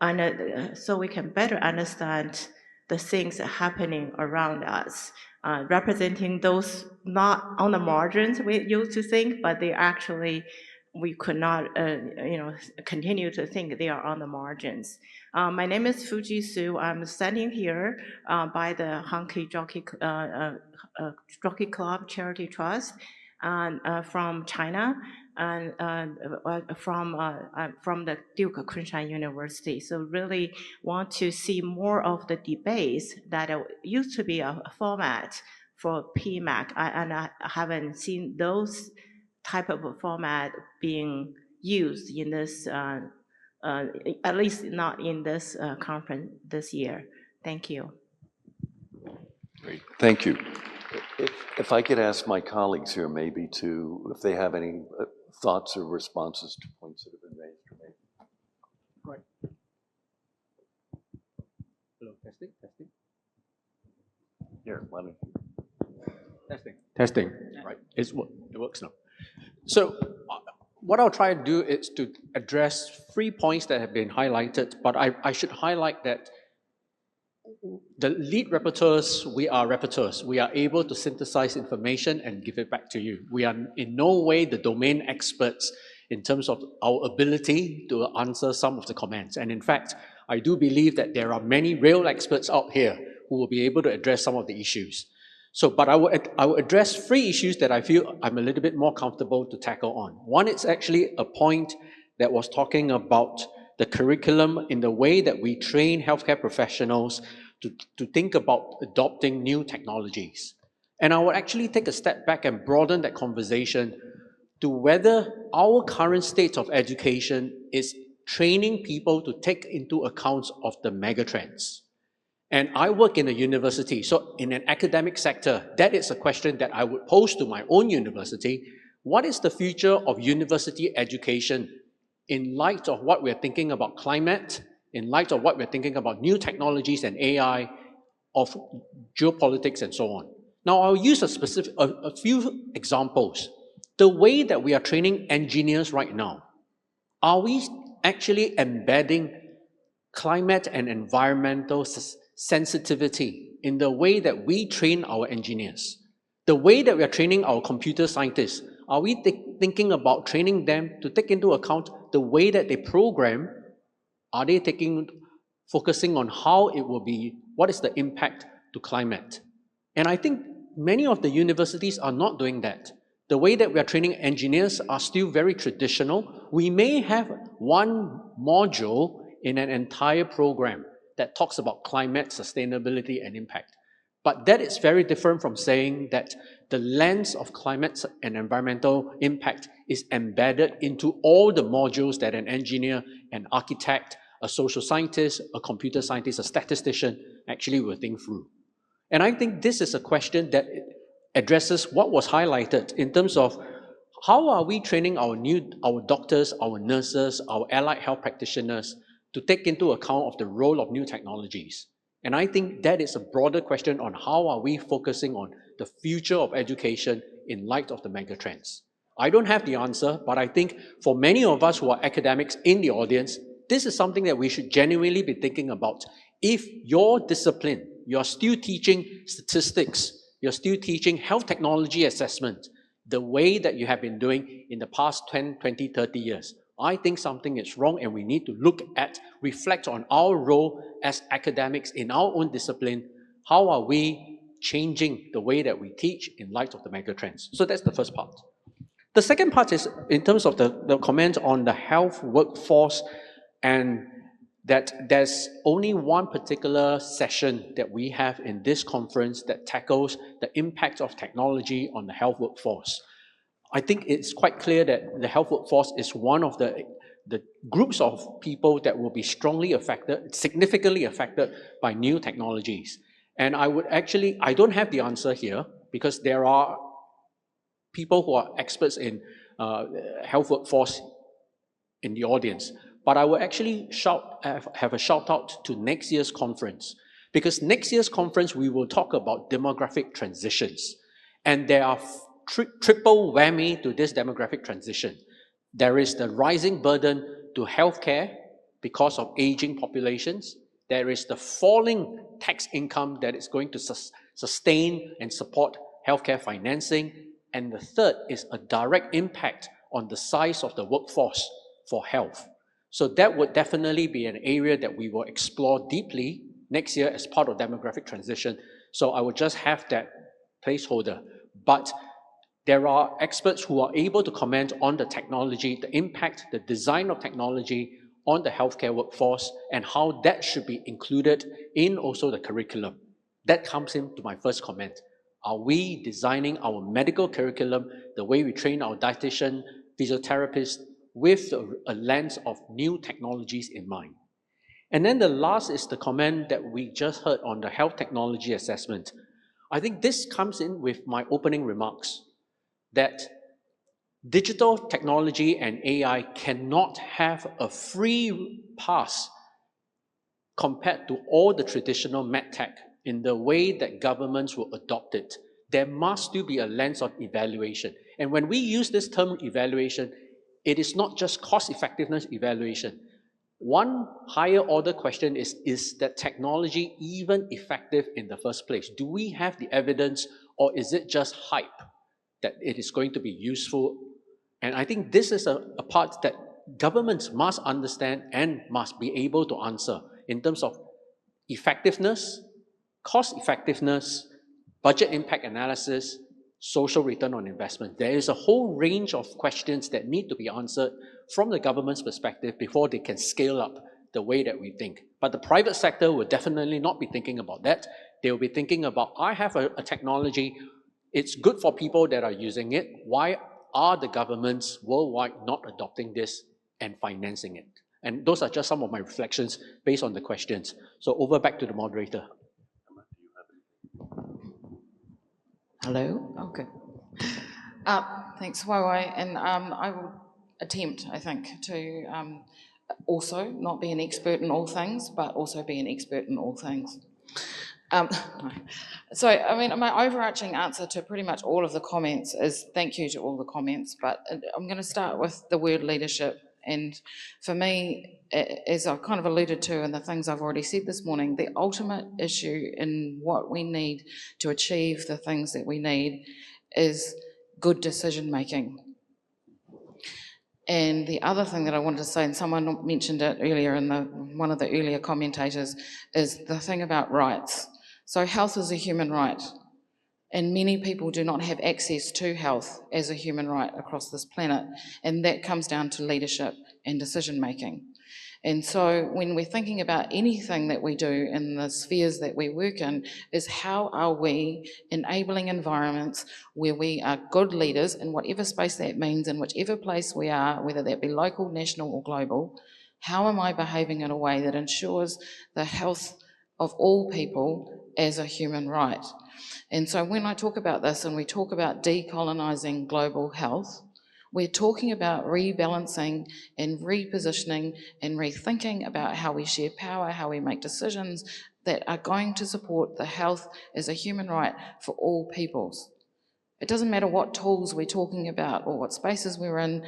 and so we can better understand the things happening around us, representing those not on the margins we used to think, but they actually we could not, continue to think they are on the margins. My name is Fuji Su. I'm standing here by the Hunky Jockey Club Charity Trust from China and from the Duke Kunshan University. So really want to see more of the debates that used to be a format for PMAC, and I haven't seen those type of a format being used in this, at least not in this conference this year. Thank you. Great, thank you. If I could ask my colleagues here maybe if they have any thoughts or responses to points that have been raised. Right. Hello, testing. Here, why don't you? Testing. Right, it works now. So what I'll try to do is to address 3 points that have been highlighted, but I should highlight that the lead rapporteurs, we are rapporteurs. We are able to synthesize information and give it back to you. We are in no way the domain experts in terms of our ability to answer some of the comments. And in fact, I do believe that there are many real experts out here who will be able to address some of the issues. So, but I will address 3 issues that I feel I'm a little bit more comfortable to tackle on. One is actually a point that was talking about the curriculum in the way that we train healthcare professionals to think about adopting new technologies. And I will actually take a step back and broaden that conversation to whether our current state of education is training people to take into account of the megatrends. And I work in a university, so in an academic sector, that is a question that I would pose to my own university. What is the future of university education in light of what we're thinking about climate, in light of what we're thinking about new technologies and AI, of geopolitics and so on? Now, I'll use a few examples. The way that we are training engineers right now, are we actually embedding climate and environmental sensitivity in the way that we train our engineers? The way that we are training our computer scientists, are we thinking about training them to take into account the way that they program? Are they focusing on how it will be, what is the impact to climate? And I think many of the universities are not doing that. The way that we are training engineers are still very traditional. We may have one module in an entire program that talks about climate, sustainability, and impact. But that is very different from saying that the lens of climate and environmental impact is embedded into all the modules that an engineer, an architect, a social scientist, a computer scientist, a statistician actually will think through. And I think this is a question that addresses what was highlighted in terms of how are we training our doctors, our nurses, our allied health practitioners to take into account of the role of new technologies. And I think that is a broader question on how are we focusing on the future of education in light of the megatrends. I don't have the answer, but I think for many of us who are academics in the audience, this is something that we should genuinely be thinking about. If your discipline, you're still teaching statistics, you're still teaching health technology assessment, the way that you have been doing in the past 10, 20, 30 years, I think something is wrong and we need to look at, reflect on our role as academics in our own discipline. How are we changing the way that we teach in light of the megatrends? So that's the first part. The second part is in terms of the comment on the health workforce, and that there's only one particular session that we have in this conference that tackles the impact of technology on the health workforce. I think it's quite clear that the health workforce is one of the groups of people that will be strongly affected, significantly affected by new technologies. And I don't have the answer here because there are people who are experts in health workforce in the audience. But I will actually have a shout out to next year's conference, because next year's conference we will talk about demographic transitions. And there are triple whammy to this demographic transition. There is the rising burden to healthcare because of aging populations. There is the falling tax income that is going to sustain and support healthcare financing. And the third is a direct impact on the size of the workforce for health. So that would definitely be an area that we will explore deeply next year as part of demographic transition. So I would just have that placeholder. But there are experts who are able to comment on the technology, the impact, the design of technology on the healthcare workforce, and how that should be included in also the curriculum. That comes into my first comment. Are we designing our medical curriculum, the way we train our dietitian, physiotherapists, with a lens of new technologies in mind? And then the last is the comment that we just heard on the health technology assessment. I think this comes in with my opening remarks, that digital technology and AI cannot have a free pass compared to all the traditional medtech in the way that governments will adopt it. There must still be a lens of evaluation. And when we use this term evaluation, it is not just cost effectiveness evaluation. One higher order question is that technology even effective in the first place? Do we have the evidence, or is it just hype that it is going to be useful? And I think this is a part that governments must understand and must be able to answer in terms of effectiveness, cost effectiveness, budget impact analysis, social return on investment. There is a whole range of questions that need to be answered from the government's perspective before they can scale up the way that we think. But the private sector will definitely not be thinking about that. They will be thinking about, I have a technology, it's good for people that are using it. Why are the governments worldwide not adopting this and financing it? And those are just some of my reflections based on the questions. So over back to the moderator. Hello? Okay. Thanks, Waiwai. And I will attempt, I think, to also not be an expert in all things, but also be an expert in all things. So, I mean, my overarching answer to pretty much all of the comments is thank you to all the comments, but I'm going to start with the word leadership. And for me, as I've kind of alluded to in the things I've already said this morning, the ultimate issue in what we need to achieve the things that we need is good decision making. And the other thing that I wanted to say, and someone mentioned it earlier in one of the earlier commentators, is the thing about rights. So health is a human right. And many people do not have access to health as a human right across this planet, and that comes down to leadership and decision making. And so when we're thinking about anything that we do in the spheres that we work in, is how are we enabling environments where we are good leaders in whatever space that means, in whichever place we are, whether that be local, national or global. How am I behaving in a way that ensures the health of all people as a human right? And so when I talk about this and we talk about decolonising global health, we're talking about rebalancing and repositioning and rethinking about how we share power, how we make decisions that are going to support the health as a human right for all peoples. It doesn't matter what tools we're talking about or what spaces we're in,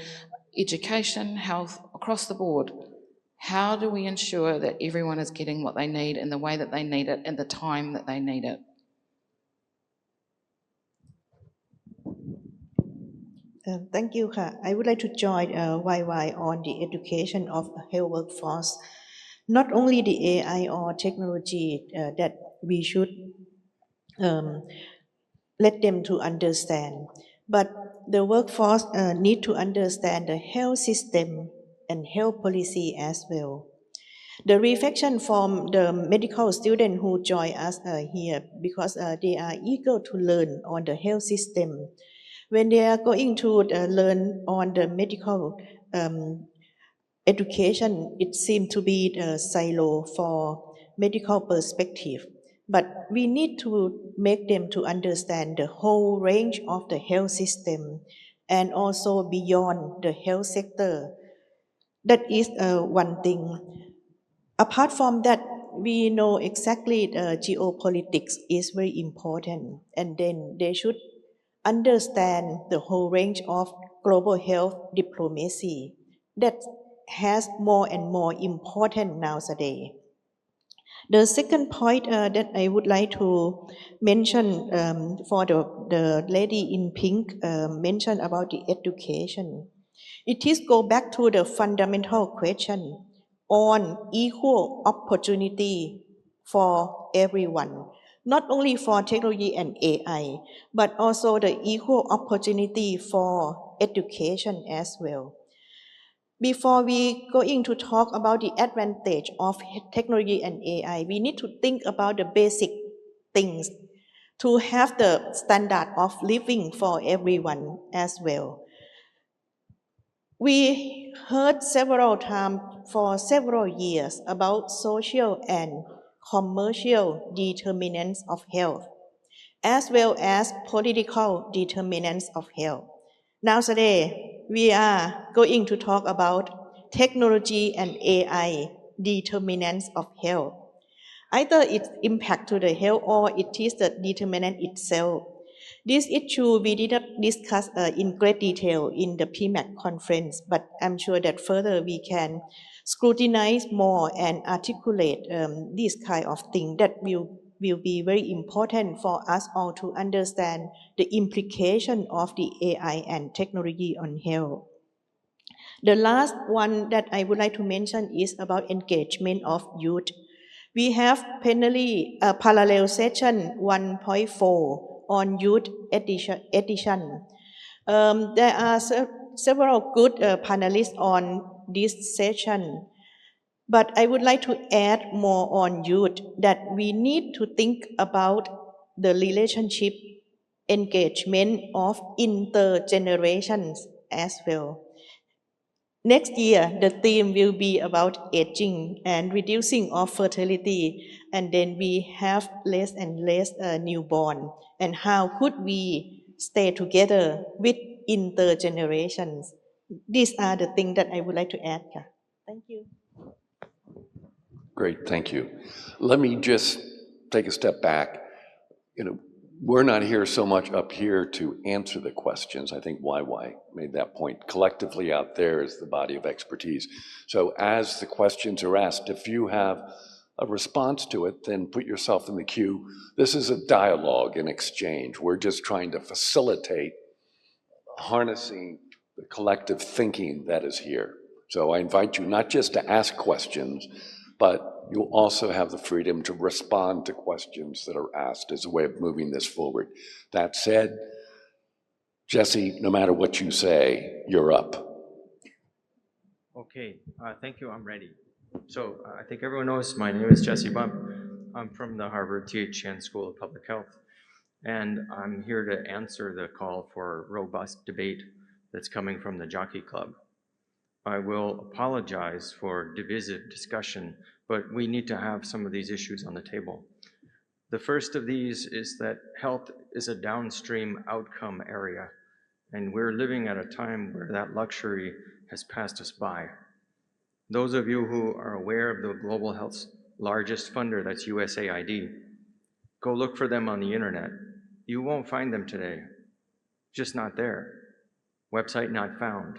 education, health, across the board. How do we ensure that everyone is getting what they need in the way that they need it and the time that they need it? Thank you, Ka. I would like to join YY on the education of health workforce. Not only the AI or technology that we should let them to understand, but the workforce need to understand the health system and health policy as well. The reflection from the medical students who join us here because they are eager to learn on the health system. When they are going to learn on the medical education, it seems to be the silo for medical perspective. But we need to make them to understand the whole range of the health system and also beyond the health sector. That is one thing. Apart from that, we know exactly the geopolitics is very important, and then they should understand the whole range of global health diplomacy that has more and more important nowadays. The second point that I would like to mention for the lady in pink mentioned about the education. It is go back to the fundamental question on equal opportunity for everyone, not only for technology and AI, but also the equal opportunity for education as well. Before we going to talk about the advantage of technology and AI, we need to think about the basic things to have the standard of living for everyone as well. We heard several times for several years about social and commercial determinants of health, as well as political determinants of health. Nowadays, we are going to talk about technology and AI determinants of health. Either its impact to the health or it is the determinant itself. This issue we did not discuss in great detail in the PMAC conference, but I'm sure that further we can scrutinize more and articulate this kind of thing that will be very important for us all to understand the implication of the AI and technology on health. The last one that I would like to mention is about engagement of youth. We have plenary parallel session 1.4 on youth edition. There are several good panelists on this session, but I would like to add more on youth that we need to think about the relationship engagement of intergenerations as well. Next year, the theme will be about aging and reducing of fertility, and then we have less and less newborn. And how could we stay together with intergenerations? These are the things that I would like to add. Thank you. Great, thank you. Let me just take a step back. We're not here so much up here to answer the questions. I think YY made that point. Collectively out there is the body of expertise. So as the questions are asked, if you have a response to it, then put yourself in the queue. This is a dialogue, an exchange. We're just trying to facilitate harnessing the collective thinking that is here. So I invite you not just to ask questions, but you also have the freedom to respond to questions that are asked as a way of moving this forward. That said, Jesse, no matter what you say, you're up. Okay, thank you, I'm ready. So I think everyone knows my name is Jesse Bump. I'm from the Harvard T.H. Chan School of Public Health, and I'm here to answer the call for robust debate that's coming from the Jockey Club. I will apologize for divisive discussion, but we need to have some of these issues on the table. The first of these is that health is a downstream outcome area, and we're living at a time where that luxury has passed us by. Those of you who are aware of the global health's largest funder, that's USAID, go look for them on the internet. You won't find them today, just not there. Website not found.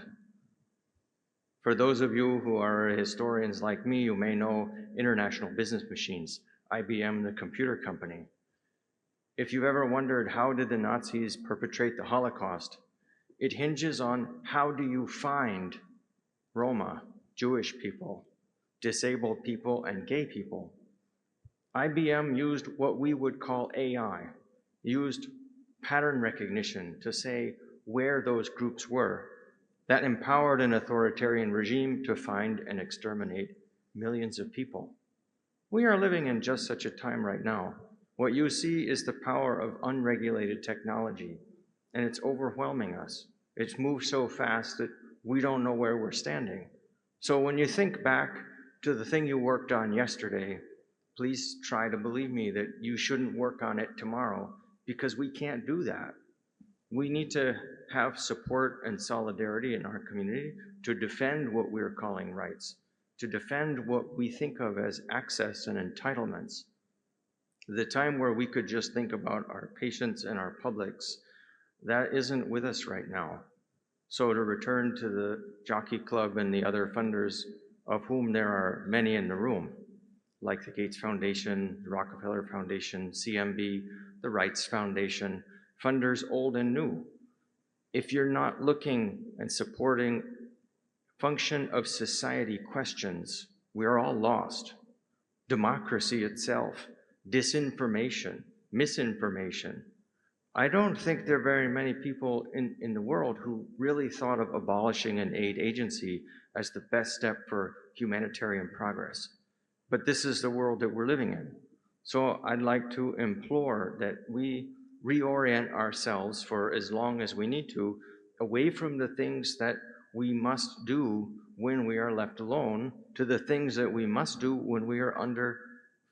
For those of you who are historians like me, you may know International Business Machines, IBM, the computer company. If you've ever wondered how did the Nazis perpetrate the Holocaust, it hinges on how do you find Roma, Jewish people, disabled people, and gay people. IBM used what we would call AI, used pattern recognition to say where those groups were. That empowered an authoritarian regime to find and exterminate millions of people. We are living in just such a time right now. What you see is the power of unregulated technology, and it's overwhelming us. It's moved so fast that we don't know where we're standing. So when you think back to the thing you worked on yesterday, please try to believe me that you shouldn't work on it tomorrow, because we can't do that. We need to have support and solidarity in our community to defend what we're calling rights, to defend what we think of as access and entitlements. The time where we could just think about our patients and our publics, that isn't with us right now. So to return to the Jockey Club and the other funders, of whom there are many in the room, like the Gates Foundation, the Rockefeller Foundation, CMB, the Rights Foundation, funders old and new. If you're not looking and supporting function of society questions, we are all lost. Democracy itself, disinformation, misinformation. I don't think there are very many people in the world who really thought of abolishing an aid agency as the best step for humanitarian progress. But this is the world that we're living in. So I'd like to implore that we reorient ourselves for as long as we need to, away from the things that we must do when we are left alone, to the things that we must do when we are under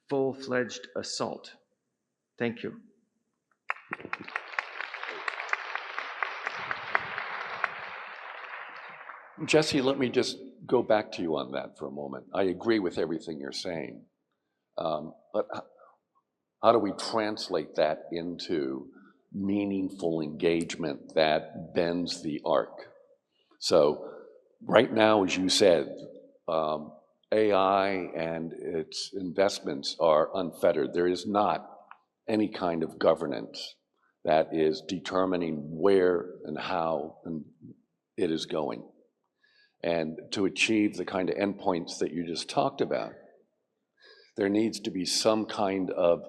full-fledged assault. Thank you. Jesse, let me just go back to you on that for a moment. I agree with everything you're saying, but how do we translate that into meaningful engagement that bends the arc? So right now, as you said, AI and its investments are unfettered. There is not any kind of governance that is determining where and how it is going. And to achieve the kind of endpoints that you just talked about, there needs to be some kind of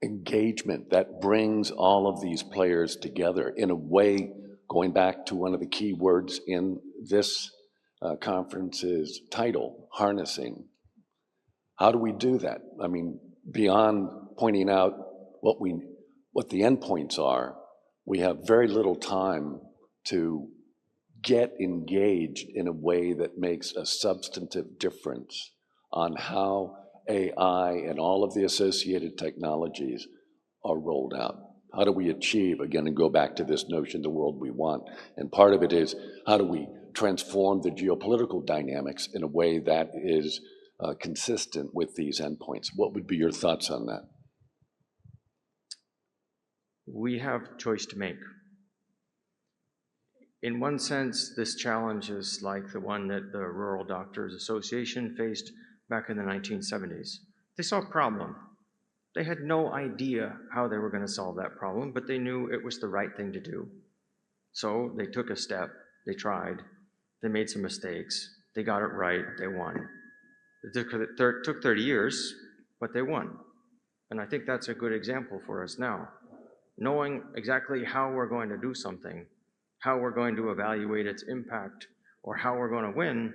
engagement that brings all of these players together in a way, going back to one of the key words in this conference's title, harnessing. How do we do that? I mean, beyond pointing out what the endpoints are, we have very little time to get engaged in a way that makes a substantive difference on how AI and all of the associated technologies are rolled out. How do we achieve, again, and go back to this notion, the world we want? And part of it is, how do we transform the geopolitical dynamics in a way that is consistent with these endpoints? What would be your thoughts on that? We have choice to make. In one sense, this challenge is like the one that the Rural Doctors Association faced back in the 1970s. They saw a problem. They had no idea how they were going to solve that problem, but they knew it was the right thing to do. So they took a step, they tried, they made some mistakes, they got it right, they won. It took 30 years, but they won. And I think that's a good example for us now. Knowing exactly how we're going to do something, how we're going to evaluate its impact, or how we're going to win,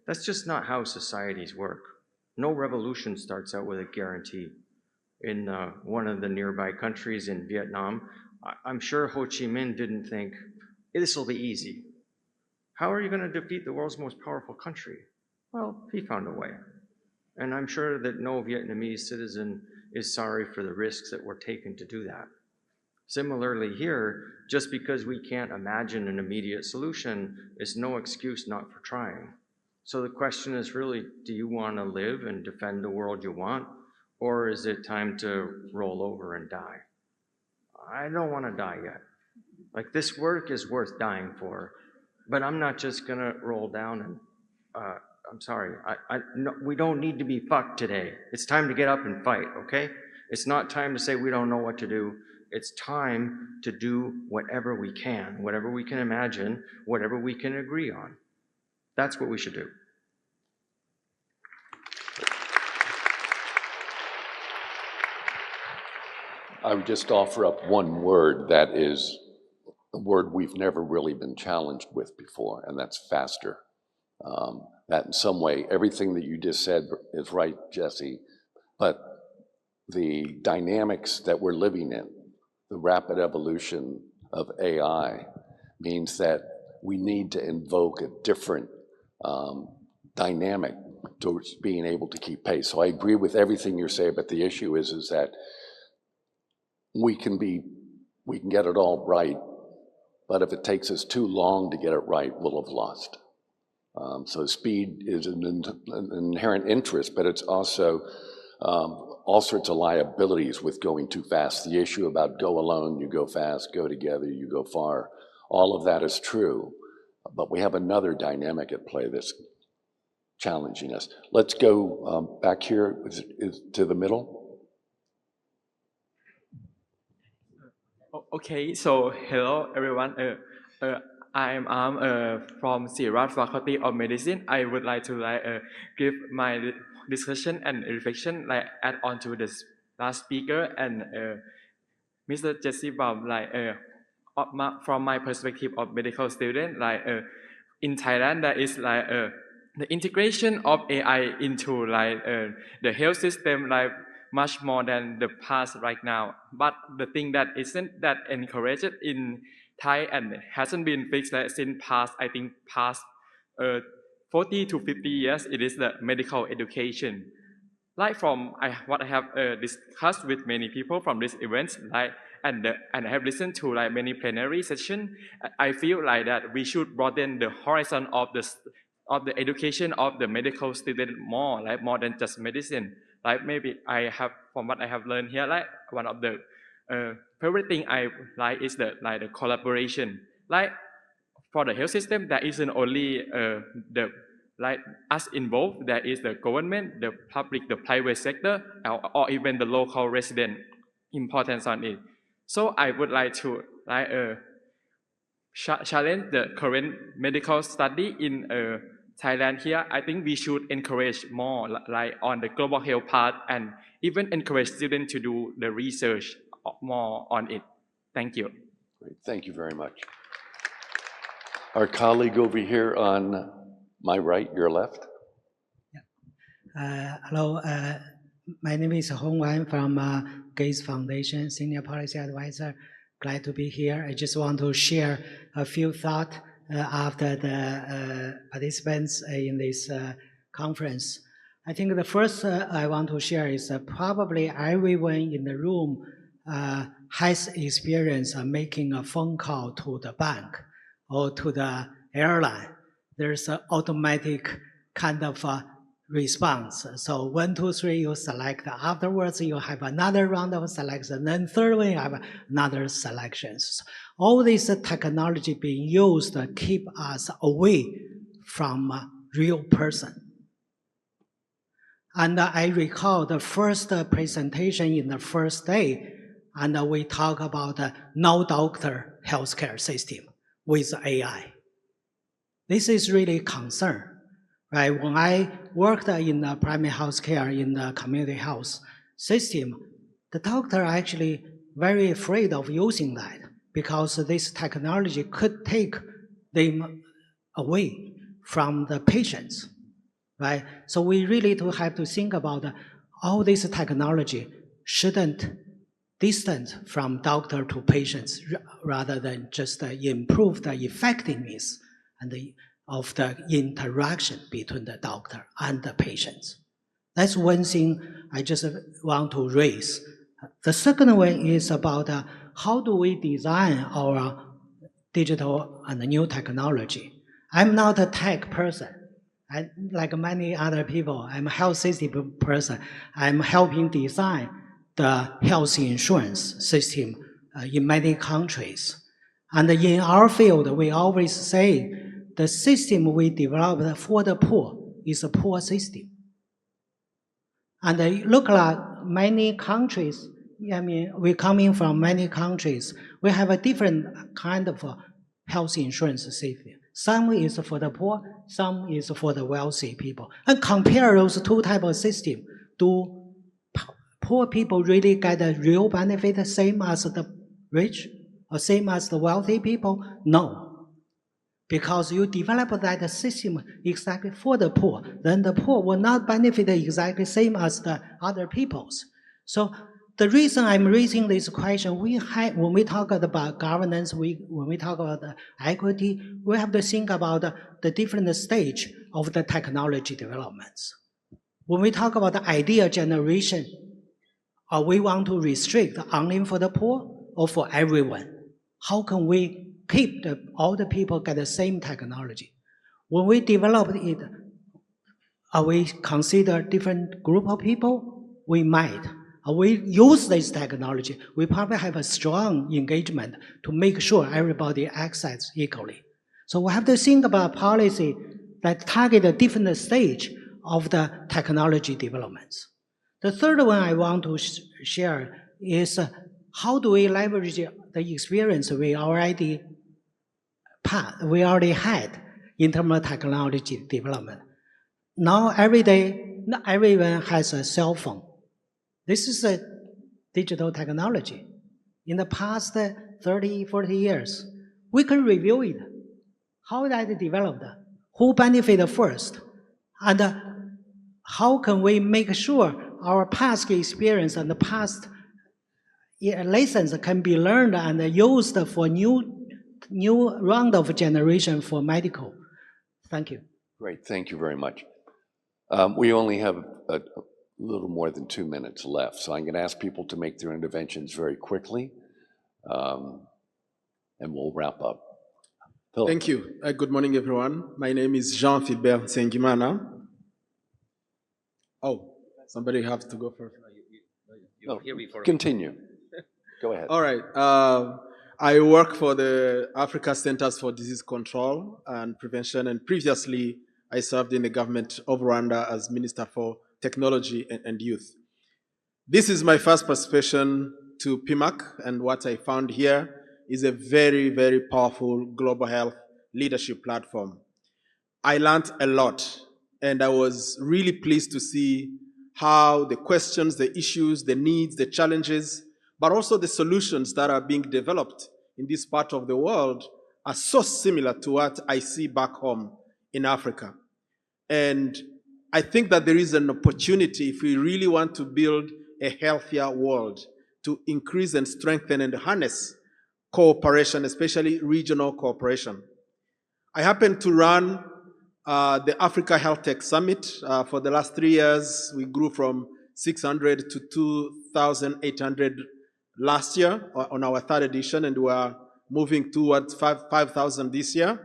that's just not how societies work. No revolution starts out with a guarantee. In one of the nearby countries in Vietnam, I'm sure Ho Chi Minh didn't think, this will be easy. How are you going to defeat the world's most powerful country? Well, he found a way. And I'm sure that no Vietnamese citizen is sorry for the risks that were taken to do that. Similarly here, just because we can't imagine an immediate solution is no excuse not for trying. So the question is really, do you want to live and defend the world you want? Or is it time to roll over and die? I don't want to die yet. Like, this work is worth dying for, but I'm not just gonna roll down and, I'm sorry, no, we don't need to be fucked today. It's time to get up and fight, okay? It's not time to say we don't know what to do. It's time to do whatever we can imagine, whatever we can agree on. That's what we should do. I would just offer up one word that is a word we've never really been challenged with before, and that's faster. That in some way, everything that you just said is right, Jesse, but the dynamics that we're living in, the rapid evolution of AI, means that we need to invoke a different dynamic towards being able to keep pace. So I agree with everything you're saying, but the issue is that we can get it all right, but if it takes us too long to get it right, we'll have lost. So speed is an inherent interest, but it's also all sorts of liabilities with going too fast. The issue about go alone, you go fast, go together, you go far. All of that is true, but we have another dynamic at play that's challenging us. Let's go back here to the middle. Okay, so hello everyone. I'm from Sierra Faculty of Medicine. I would like to give my discussion and reflection add on to the last speaker and Mr. Jesse Baum. From my perspective of medical student, in Thailand there is the integration of AI into the health system much more than the past right now. But the thing that isn't that encouraged in Thai and hasn't been fixed since past 40 to 50 years, it is the medical education. From what I have discussed with many people from this event, and I have listened to many plenary sessions, I feel that we should broaden the horizon of the education of the medical student more, more than just medicine. Maybe from what I have learned here, one of the favorite thing I like is the collaboration. For the health system, there isn't only us involved. There is the government, the public, the private sector, or even the local resident importance on it. So I would like to challenge the current medical study in Thailand here. I think we should encourage more on the global health part and even encourage students to do the research more on it. Thank you. Great. Thank you very much. Our colleague over here on my right, your left. Hello, my name is Hong Wan from Gates Foundation, Senior Policy Advisor. Glad to be here. I just want to share a few thoughts after the participants in this conference. I think the first I want to share is probably everyone in the room has experience making a phone call to the bank or to the airline. There's an automatic kind of response. So 1, 2, 3, you select. Afterwards, you have another round of selection. Then third one, you have another selections. All this technology being used to keep us away from a real person. And I recall the first presentation in the first day, and we talk about no doctor healthcare system with AI. This is really a concern. right? When I worked in the primary health care in the community health system, the doctor actually very afraid of using that because this technology could take them away from the patients, right? So we really do have to think about all this technology shouldn't distance from doctor to patients rather than just improve the effectiveness and of the interaction between the doctor and the patients. That's one thing I just want to raise. The second one is about how do we design our digital and new technology. I'm not a tech person. Like many other people, I'm a health system person. I'm helping design the health insurance system in many countries. And in our field, we always say the system we developed for the poor is a poor system. And look like many countries, I mean, we're coming from many countries. We have a different kind of health insurance system. Some is for the poor, some is for the wealthy people. And compare those two types of system. Do poor people really get a real benefit same as the rich or same as the wealthy people? No. Because you develop that system exactly for the poor, then the poor will not benefit exactly same as the other peoples. So the reason I'm raising this question, when we talk about governance, when we talk about the equity, we have to think about the different stage of the technology developments. When we talk about the idea generation, we want to restrict only for the poor or for everyone? How can we keep all the people get the same technology? When we develop it, we consider different group of people? We might. We use this technology, we probably have a strong engagement to make sure everybody access equally. So we have to think about policy that target a different stage of the technology developments. The third one I want to share is how do we leverage the experience we already had in terms of technology development. Now every day, not everyone has a cell phone. This is a digital technology. In the past 30, 40 years, we can review it. How that developed? Who benefited first? And how can we make sure our past experience and the past lessons can be learned and used for new round of generation for medical? Thank you. Great, thank you very much. We only have a little more than 2 minutes left, so I'm going to ask people to make their interventions very quickly, and we'll wrap up. Philip. Thank you. Good morning, everyone. My name is Jean-Philbert Sengimana. Oh, somebody has to go first. No, continue. Go ahead. All right. I work for the Africa Centers for Disease Control and Prevention, and previously I served in the government of Rwanda as Minister for Technology and Youth. This is my first participation to PMAC, and what I found here is a very, very powerful global health leadership platform. I learned a lot, and I was really pleased to see how the questions, the issues, the needs, the challenges, but also the solutions that are being developed in this part of the world are so similar to what I see back home in Africa. And I think that there is an opportunity, if we really want to build a healthier world, to increase and strengthen and harness cooperation, especially regional cooperation. I happen to run the Africa Health Tech Summit. For the last 3 years, we grew from 600 to 2,800 last year on our third edition, and we are moving towards 5,000 this year,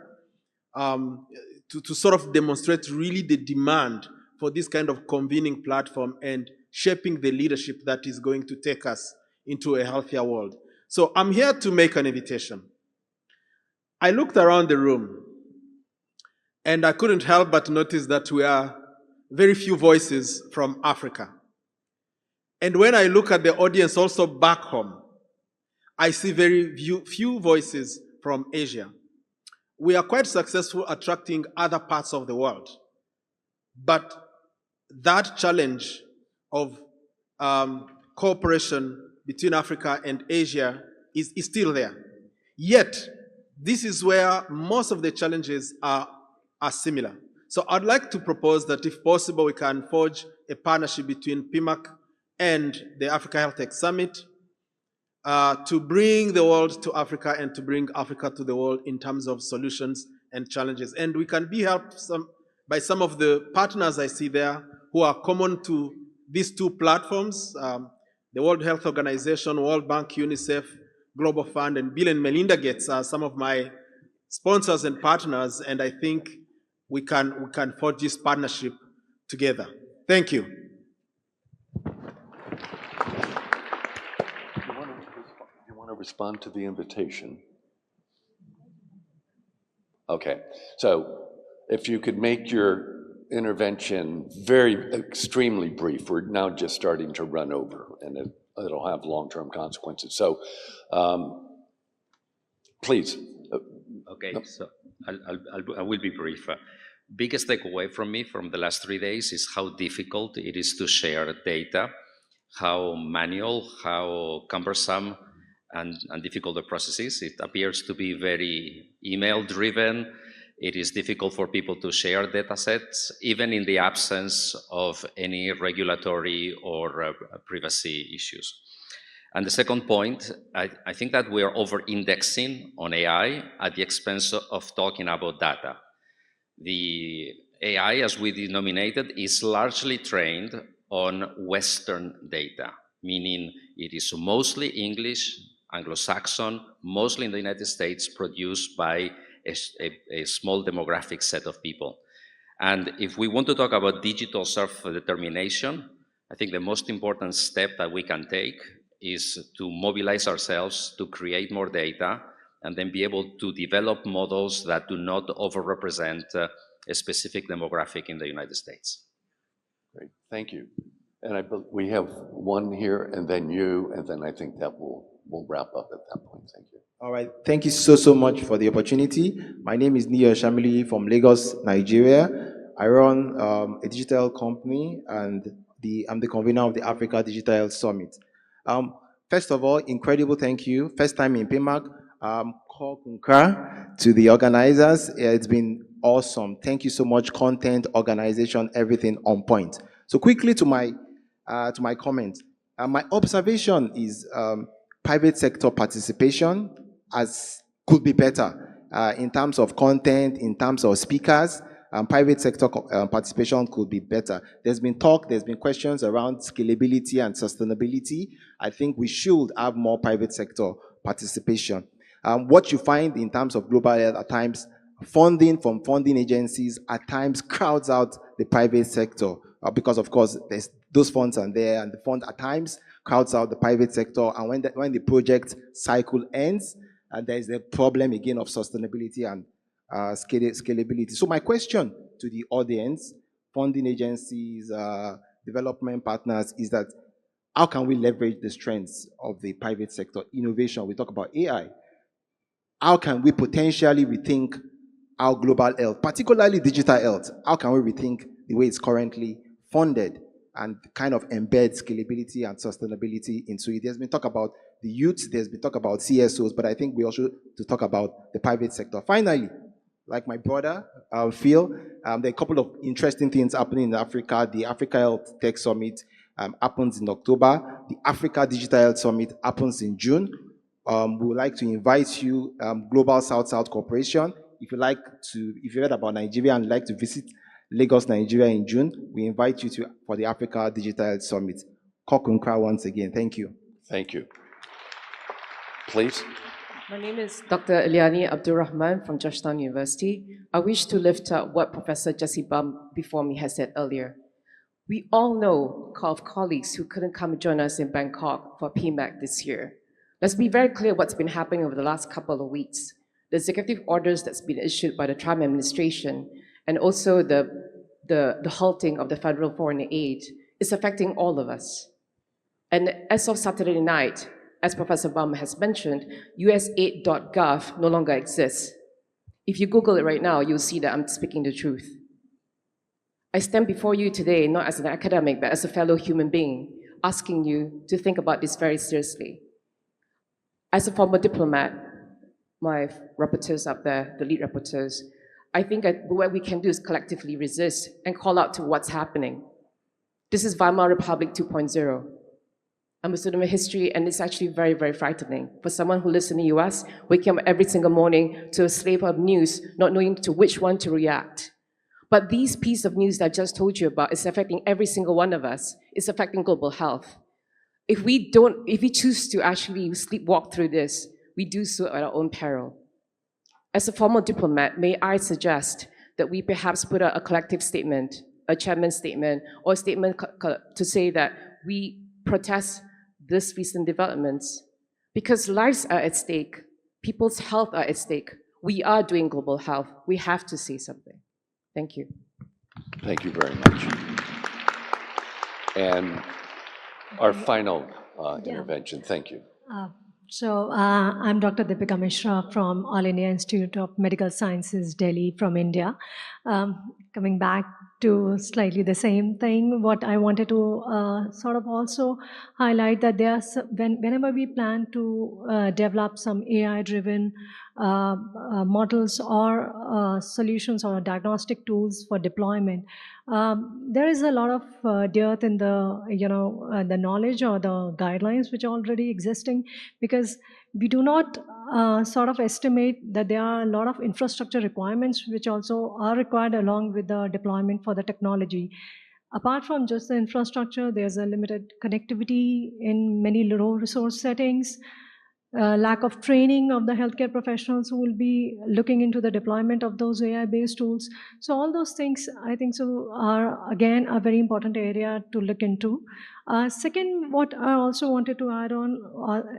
to sort of demonstrate really the demand for this kind of convening platform and shaping the leadership that is going to take us into a healthier world. So I'm here to make an invitation. I looked around the room, and I couldn't help but notice that we are very few voices from Africa. And when I look at the audience also back home, I see very few voices from Asia. We are quite successful attracting other parts of the world. But that challenge of cooperation between Africa and Asia is still there. Yet, this is where most of the challenges are similar. So I'd like to propose that if possible, we can forge a partnership between PMAC and the Africa Health Tech Summit to bring the world to Africa and to bring Africa to the world in terms of solutions and challenges. And we can be helped by some of the partners I see there who are common to these two platforms, the World Health Organization, World Bank, UNICEF, Global Fund, and Bill and Melinda Gates are some of my sponsors and partners, and I think we can forge this partnership together. Thank you. You want to respond to the invitation? Okay, so if you could make your intervention extremely brief. We're now just starting to run over, and it'll have long-term consequences. So, please. Okay, so I will be brief. Biggest takeaway from me from the last 3 days is how difficult it is to share data, how manual, how cumbersome and difficult the process is. It appears to be very email-driven. It is difficult for people to share data sets, even in the absence of any regulatory or privacy issues. And the second point, I think that we are over-indexing on AI at the expense of talking about data. The AI, as we denominated, is largely trained on Western data, meaning it is mostly English, Anglo-Saxon, mostly in the United States, produced by a small demographic set of people. And if we want to talk about digital self-determination, I think the most important step that we can take is to mobilize ourselves to create more data and then be able to develop models that do not overrepresent a specific demographic in the United States. Great, thank you. And we have one here, and then you, and then I think that we'll wrap up at that point. Thank you. All right, thank you so much for the opportunity. My name is Niyo Shamili from Lagos, Nigeria. I run a digital company, and I'm the convener of the Africa Digital Health Summit. First of all, incredible thank you. First time in PMAC. Call Kunkra to the organizers. It's been awesome. Thank you so much. Content, organization, everything on point. So quickly to my comment. My observation is private sector participation could be better in terms of content, in terms of speakers. Private sector participation could be better. There's been talk, there's been questions around scalability and sustainability. I think we should have more private sector participation. What you find in terms of global health at times, funding from funding agencies at times crowds out the private sector because of course those funds are there, and the fund at times crowds out the private sector, and when the project cycle ends, and there is a problem again of sustainability and scalability. So my question to the audience, funding agencies, development partners, is that how can we leverage the strengths of the private sector? Innovation, we talk about AI. How can we potentially rethink our global health, particularly digital health? How can we rethink the way it's currently funded and kind of embed scalability and sustainability into it? There's been talk about the youth, there's been talk about CSOs, but I think we also to talk about the private sector. Finally, like my brother, Phil, there are a couple of interesting things happening in Africa. The Africa Health Tech Summit happens in October. The Africa Digital Health Summit happens in June. We would like to invite you, Global South-South Corporation. If you heard about Nigeria and like to visit Lagos, Nigeria in June, we invite you for the Africa Digital Health Summit. Kokunkra once again. Thank you. Thank you. Please. My name is Dr. Eliani Abdurrahman from Georgetown University. I wish to lift up what Professor Jesse Bum before me has said earlier. We all know of colleagues who couldn't come join us in Bangkok for PMAC this year. Let's be very clear what's been happening over the last couple of weeks. The executive orders that's been issued by the Trump administration and also the halting of the federal foreign aid is affecting all of us. And as of Saturday night, as Professor Bum has mentioned, usaid.gov no longer exists. If you Google it right now, you'll see that I'm speaking the truth. I stand before you today not as an academic, but as a fellow human being, asking you to think about this very seriously. As a former diplomat, my rapporteurs up there, the lead rapporteurs, I think what we can do is collectively resist and call out to what's happening. This is Weimar Republic 2.0. I'm a student of history, and it's actually very, very frightening. For someone who lives in the US, waking up every single morning to a slave of news, not knowing to which one to react. But these pieces of news that I just told you about is affecting every single one of us. It's affecting global health. If we choose to actually sleepwalk through this, we do so at our own peril. As a former diplomat, may I suggest that we perhaps put out a collective statement, a chairman's statement, or a statement to say that we protest these recent developments, because lives are at stake, people's health are at stake. We are doing global health. We have to say something. Thank you. Thank you very much. And our final intervention, thank you. I'm Dr. Deepika Mishra from All India Institute of Medical Sciences, Delhi, from India. Coming back to slightly the same thing, what I wanted to sort of also highlight that whenever we plan to develop some AI-driven models or solutions or diagnostic tools for deployment, there is a lot of dearth in the knowledge or the guidelines which are already existing, because we do not sort of estimate that there are a lot of infrastructure requirements which also are required along with the deployment for the technology. Apart from just the infrastructure, there's a limited connectivity in many low resource settings, lack of training of the healthcare professionals who will be looking into the deployment of those AI-based tools. So all those things, I think, are again a very important area to look into. Second, what I also wanted to add on,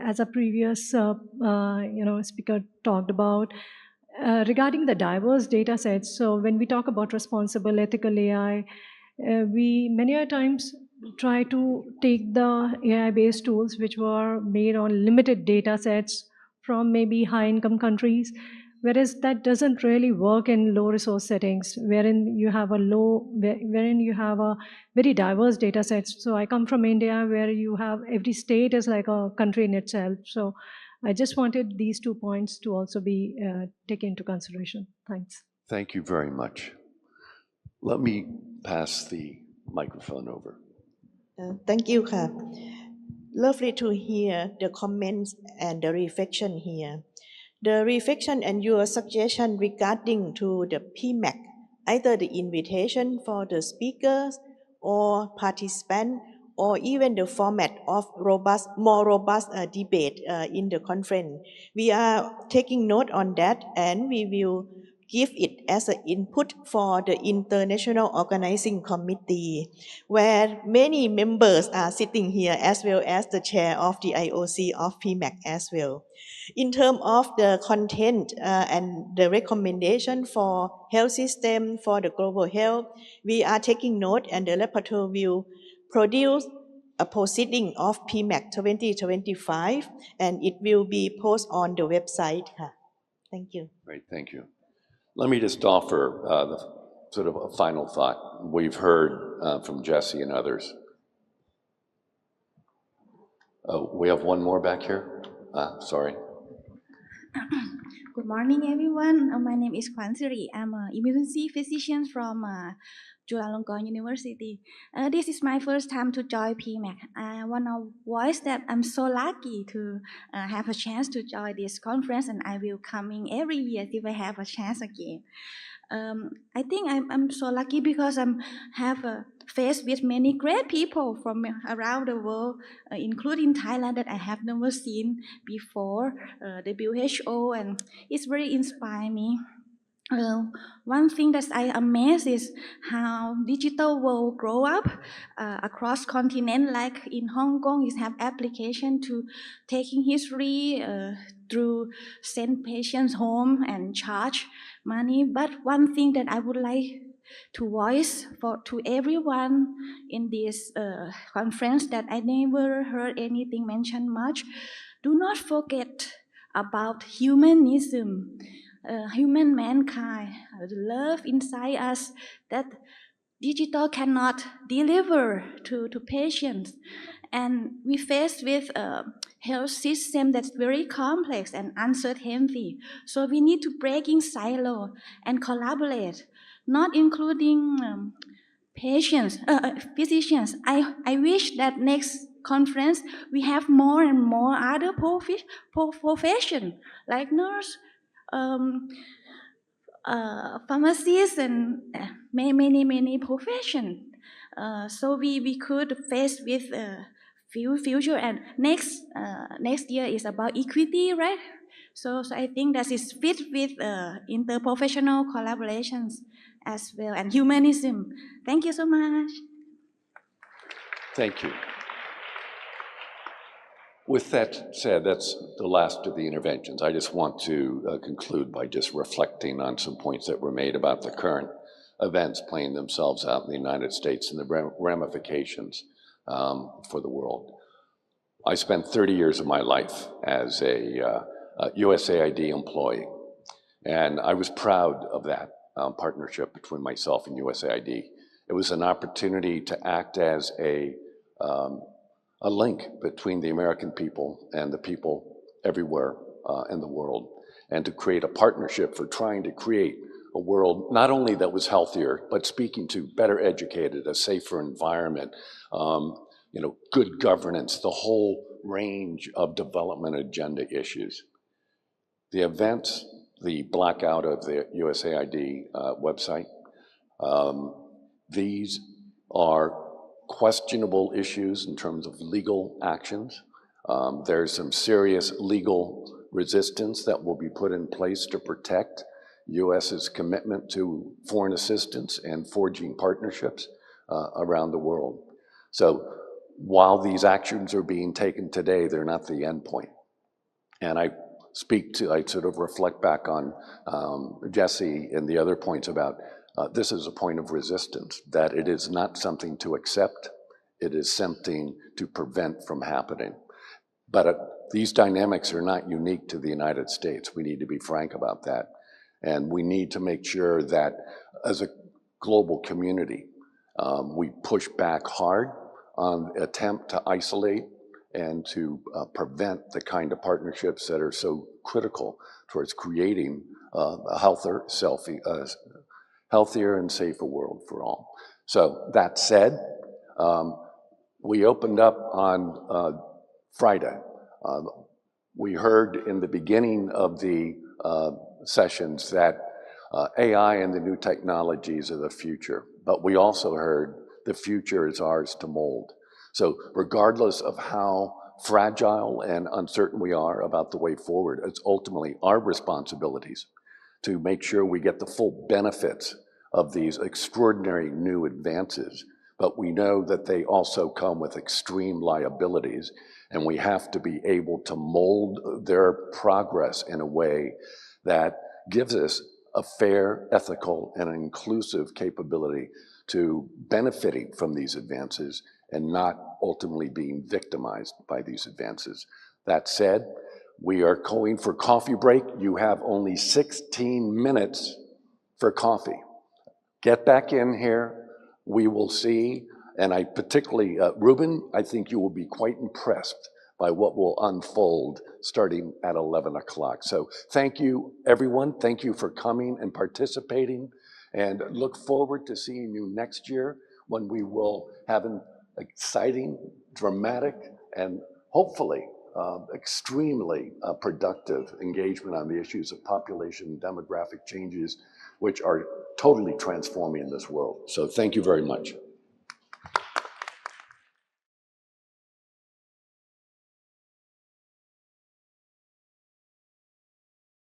as a previous speaker talked about, regarding the diverse data sets. So when we talk about responsible ethical AI, we many a times try to take the AI-based tools which were made on limited data sets from maybe high-income countries, whereas that doesn't really work in low-resource settings, wherein you have a very diverse data sets. So I come from India, where you have every state is like a country in itself. So I just wanted these 2 points to also be taken into consideration. Thanks. Thank you very much. Let me pass the microphone over. Thank you, Ka. Lovely to hear the comments and the reflection here. The reflection and your suggestion regarding to the PMAC, either the invitation for the speakers or participants, or even the format of more robust debate in the conference. We are taking note on that, and we will give it as an input for the International Organizing Committee, where many members are sitting here, as well as the chair of the IOC of PMAC as well. In terms of the content and the recommendation for health system for the global health, we are taking note, and the rapporteur will produce a proceeding of PMAC 2025, and it will be posted on the website. Thank you. Great, thank you. Let me just offer sort of a final thought. We've heard from Jesse and others. We have one more back here. Sorry. Good morning, everyone. My name is Kwan Siri. I'm an emergency physician from Chulalongkorn University. This is my first time to join PMAC. I want to voice that I'm so lucky to have a chance to join this conference, and I will come in every year if I have a chance again. I think I'm so lucky because I have faced with many great people from around the world, including Thailand, that I have never seen before, WHO, and it's very inspiring me. One thing that I amazed is how digital world grow up across continent. Like in Hong Kong, you have application to taking history through send patients home and charge money. But one thing that I would like to voice to everyone in this conference that I never heard anything mentioned much: do not forget about humanism. Human mankind, the love inside us, that digital cannot deliver to patients. And we face with a health system that's very complex and uncertainty. So we need to break in silo and collaborate, not including patients, physicians. I wish that next conference we have more and more other profession like nurse, pharmacists, and many profession. So we could face with future, and next year is about equity, right? So I think that is fit with interprofessional collaborations as well, and humanism. Thank you so much. Thank you. With that said, that's the last of the interventions. I just want to conclude by just reflecting on some points that were made about the current events playing themselves out in the United States and the ramifications for the world. I spent 30 years of my life as a USAID employee, and I was proud of that partnership between myself and USAID. It was an opportunity to act as a link between the American people and the people everywhere in the world, and to create a partnership for trying to create a world not only that was healthier, but speaking to better educated, a safer environment, good governance, the whole range of development agenda issues. The events, the blackout of the USAID website, these are questionable issues in terms of legal actions. There's some serious legal resistance that will be put in place to protect US's commitment to foreign assistance and forging partnerships around the world. So while these actions are being taken today, they're not the end point. And I sort of reflect back on Jesse and the other points about this is a point of resistance, that it is not something to accept, it is something to prevent from happening. But these dynamics are not unique to the United States. We need to be frank about that. And we need to make sure that as a global community, we push back hard on the attempt to isolate and to prevent the kind of partnerships that are so critical towards creating a healthier and safer world for all. So that said, we opened up on Friday. We heard in the beginning of the sessions that AI and the new technologies are the future, but we also heard the future is ours to mold. So regardless of how fragile and uncertain we are about the way forward, it's ultimately our responsibilities to make sure we get the full benefits of these extraordinary new advances. But we know that they also come with extreme liabilities, and we have to be able to mold their progress in a way that gives us a fair, ethical, and inclusive capability to benefiting from these advances and not ultimately being victimized by these advances. That said, we are going for coffee break. You have only 16 minutes for coffee. Get back in here. We will see, and I particularly, Ruben, I think you will be quite impressed by what will unfold starting at 11 o'clock. So thank you, everyone. Thank you for coming and participating, and look forward to seeing you next year when we will have an exciting, dramatic, and hopefully extremely productive engagement on the issues of population and demographic changes, which are totally transforming this world. So thank you very much.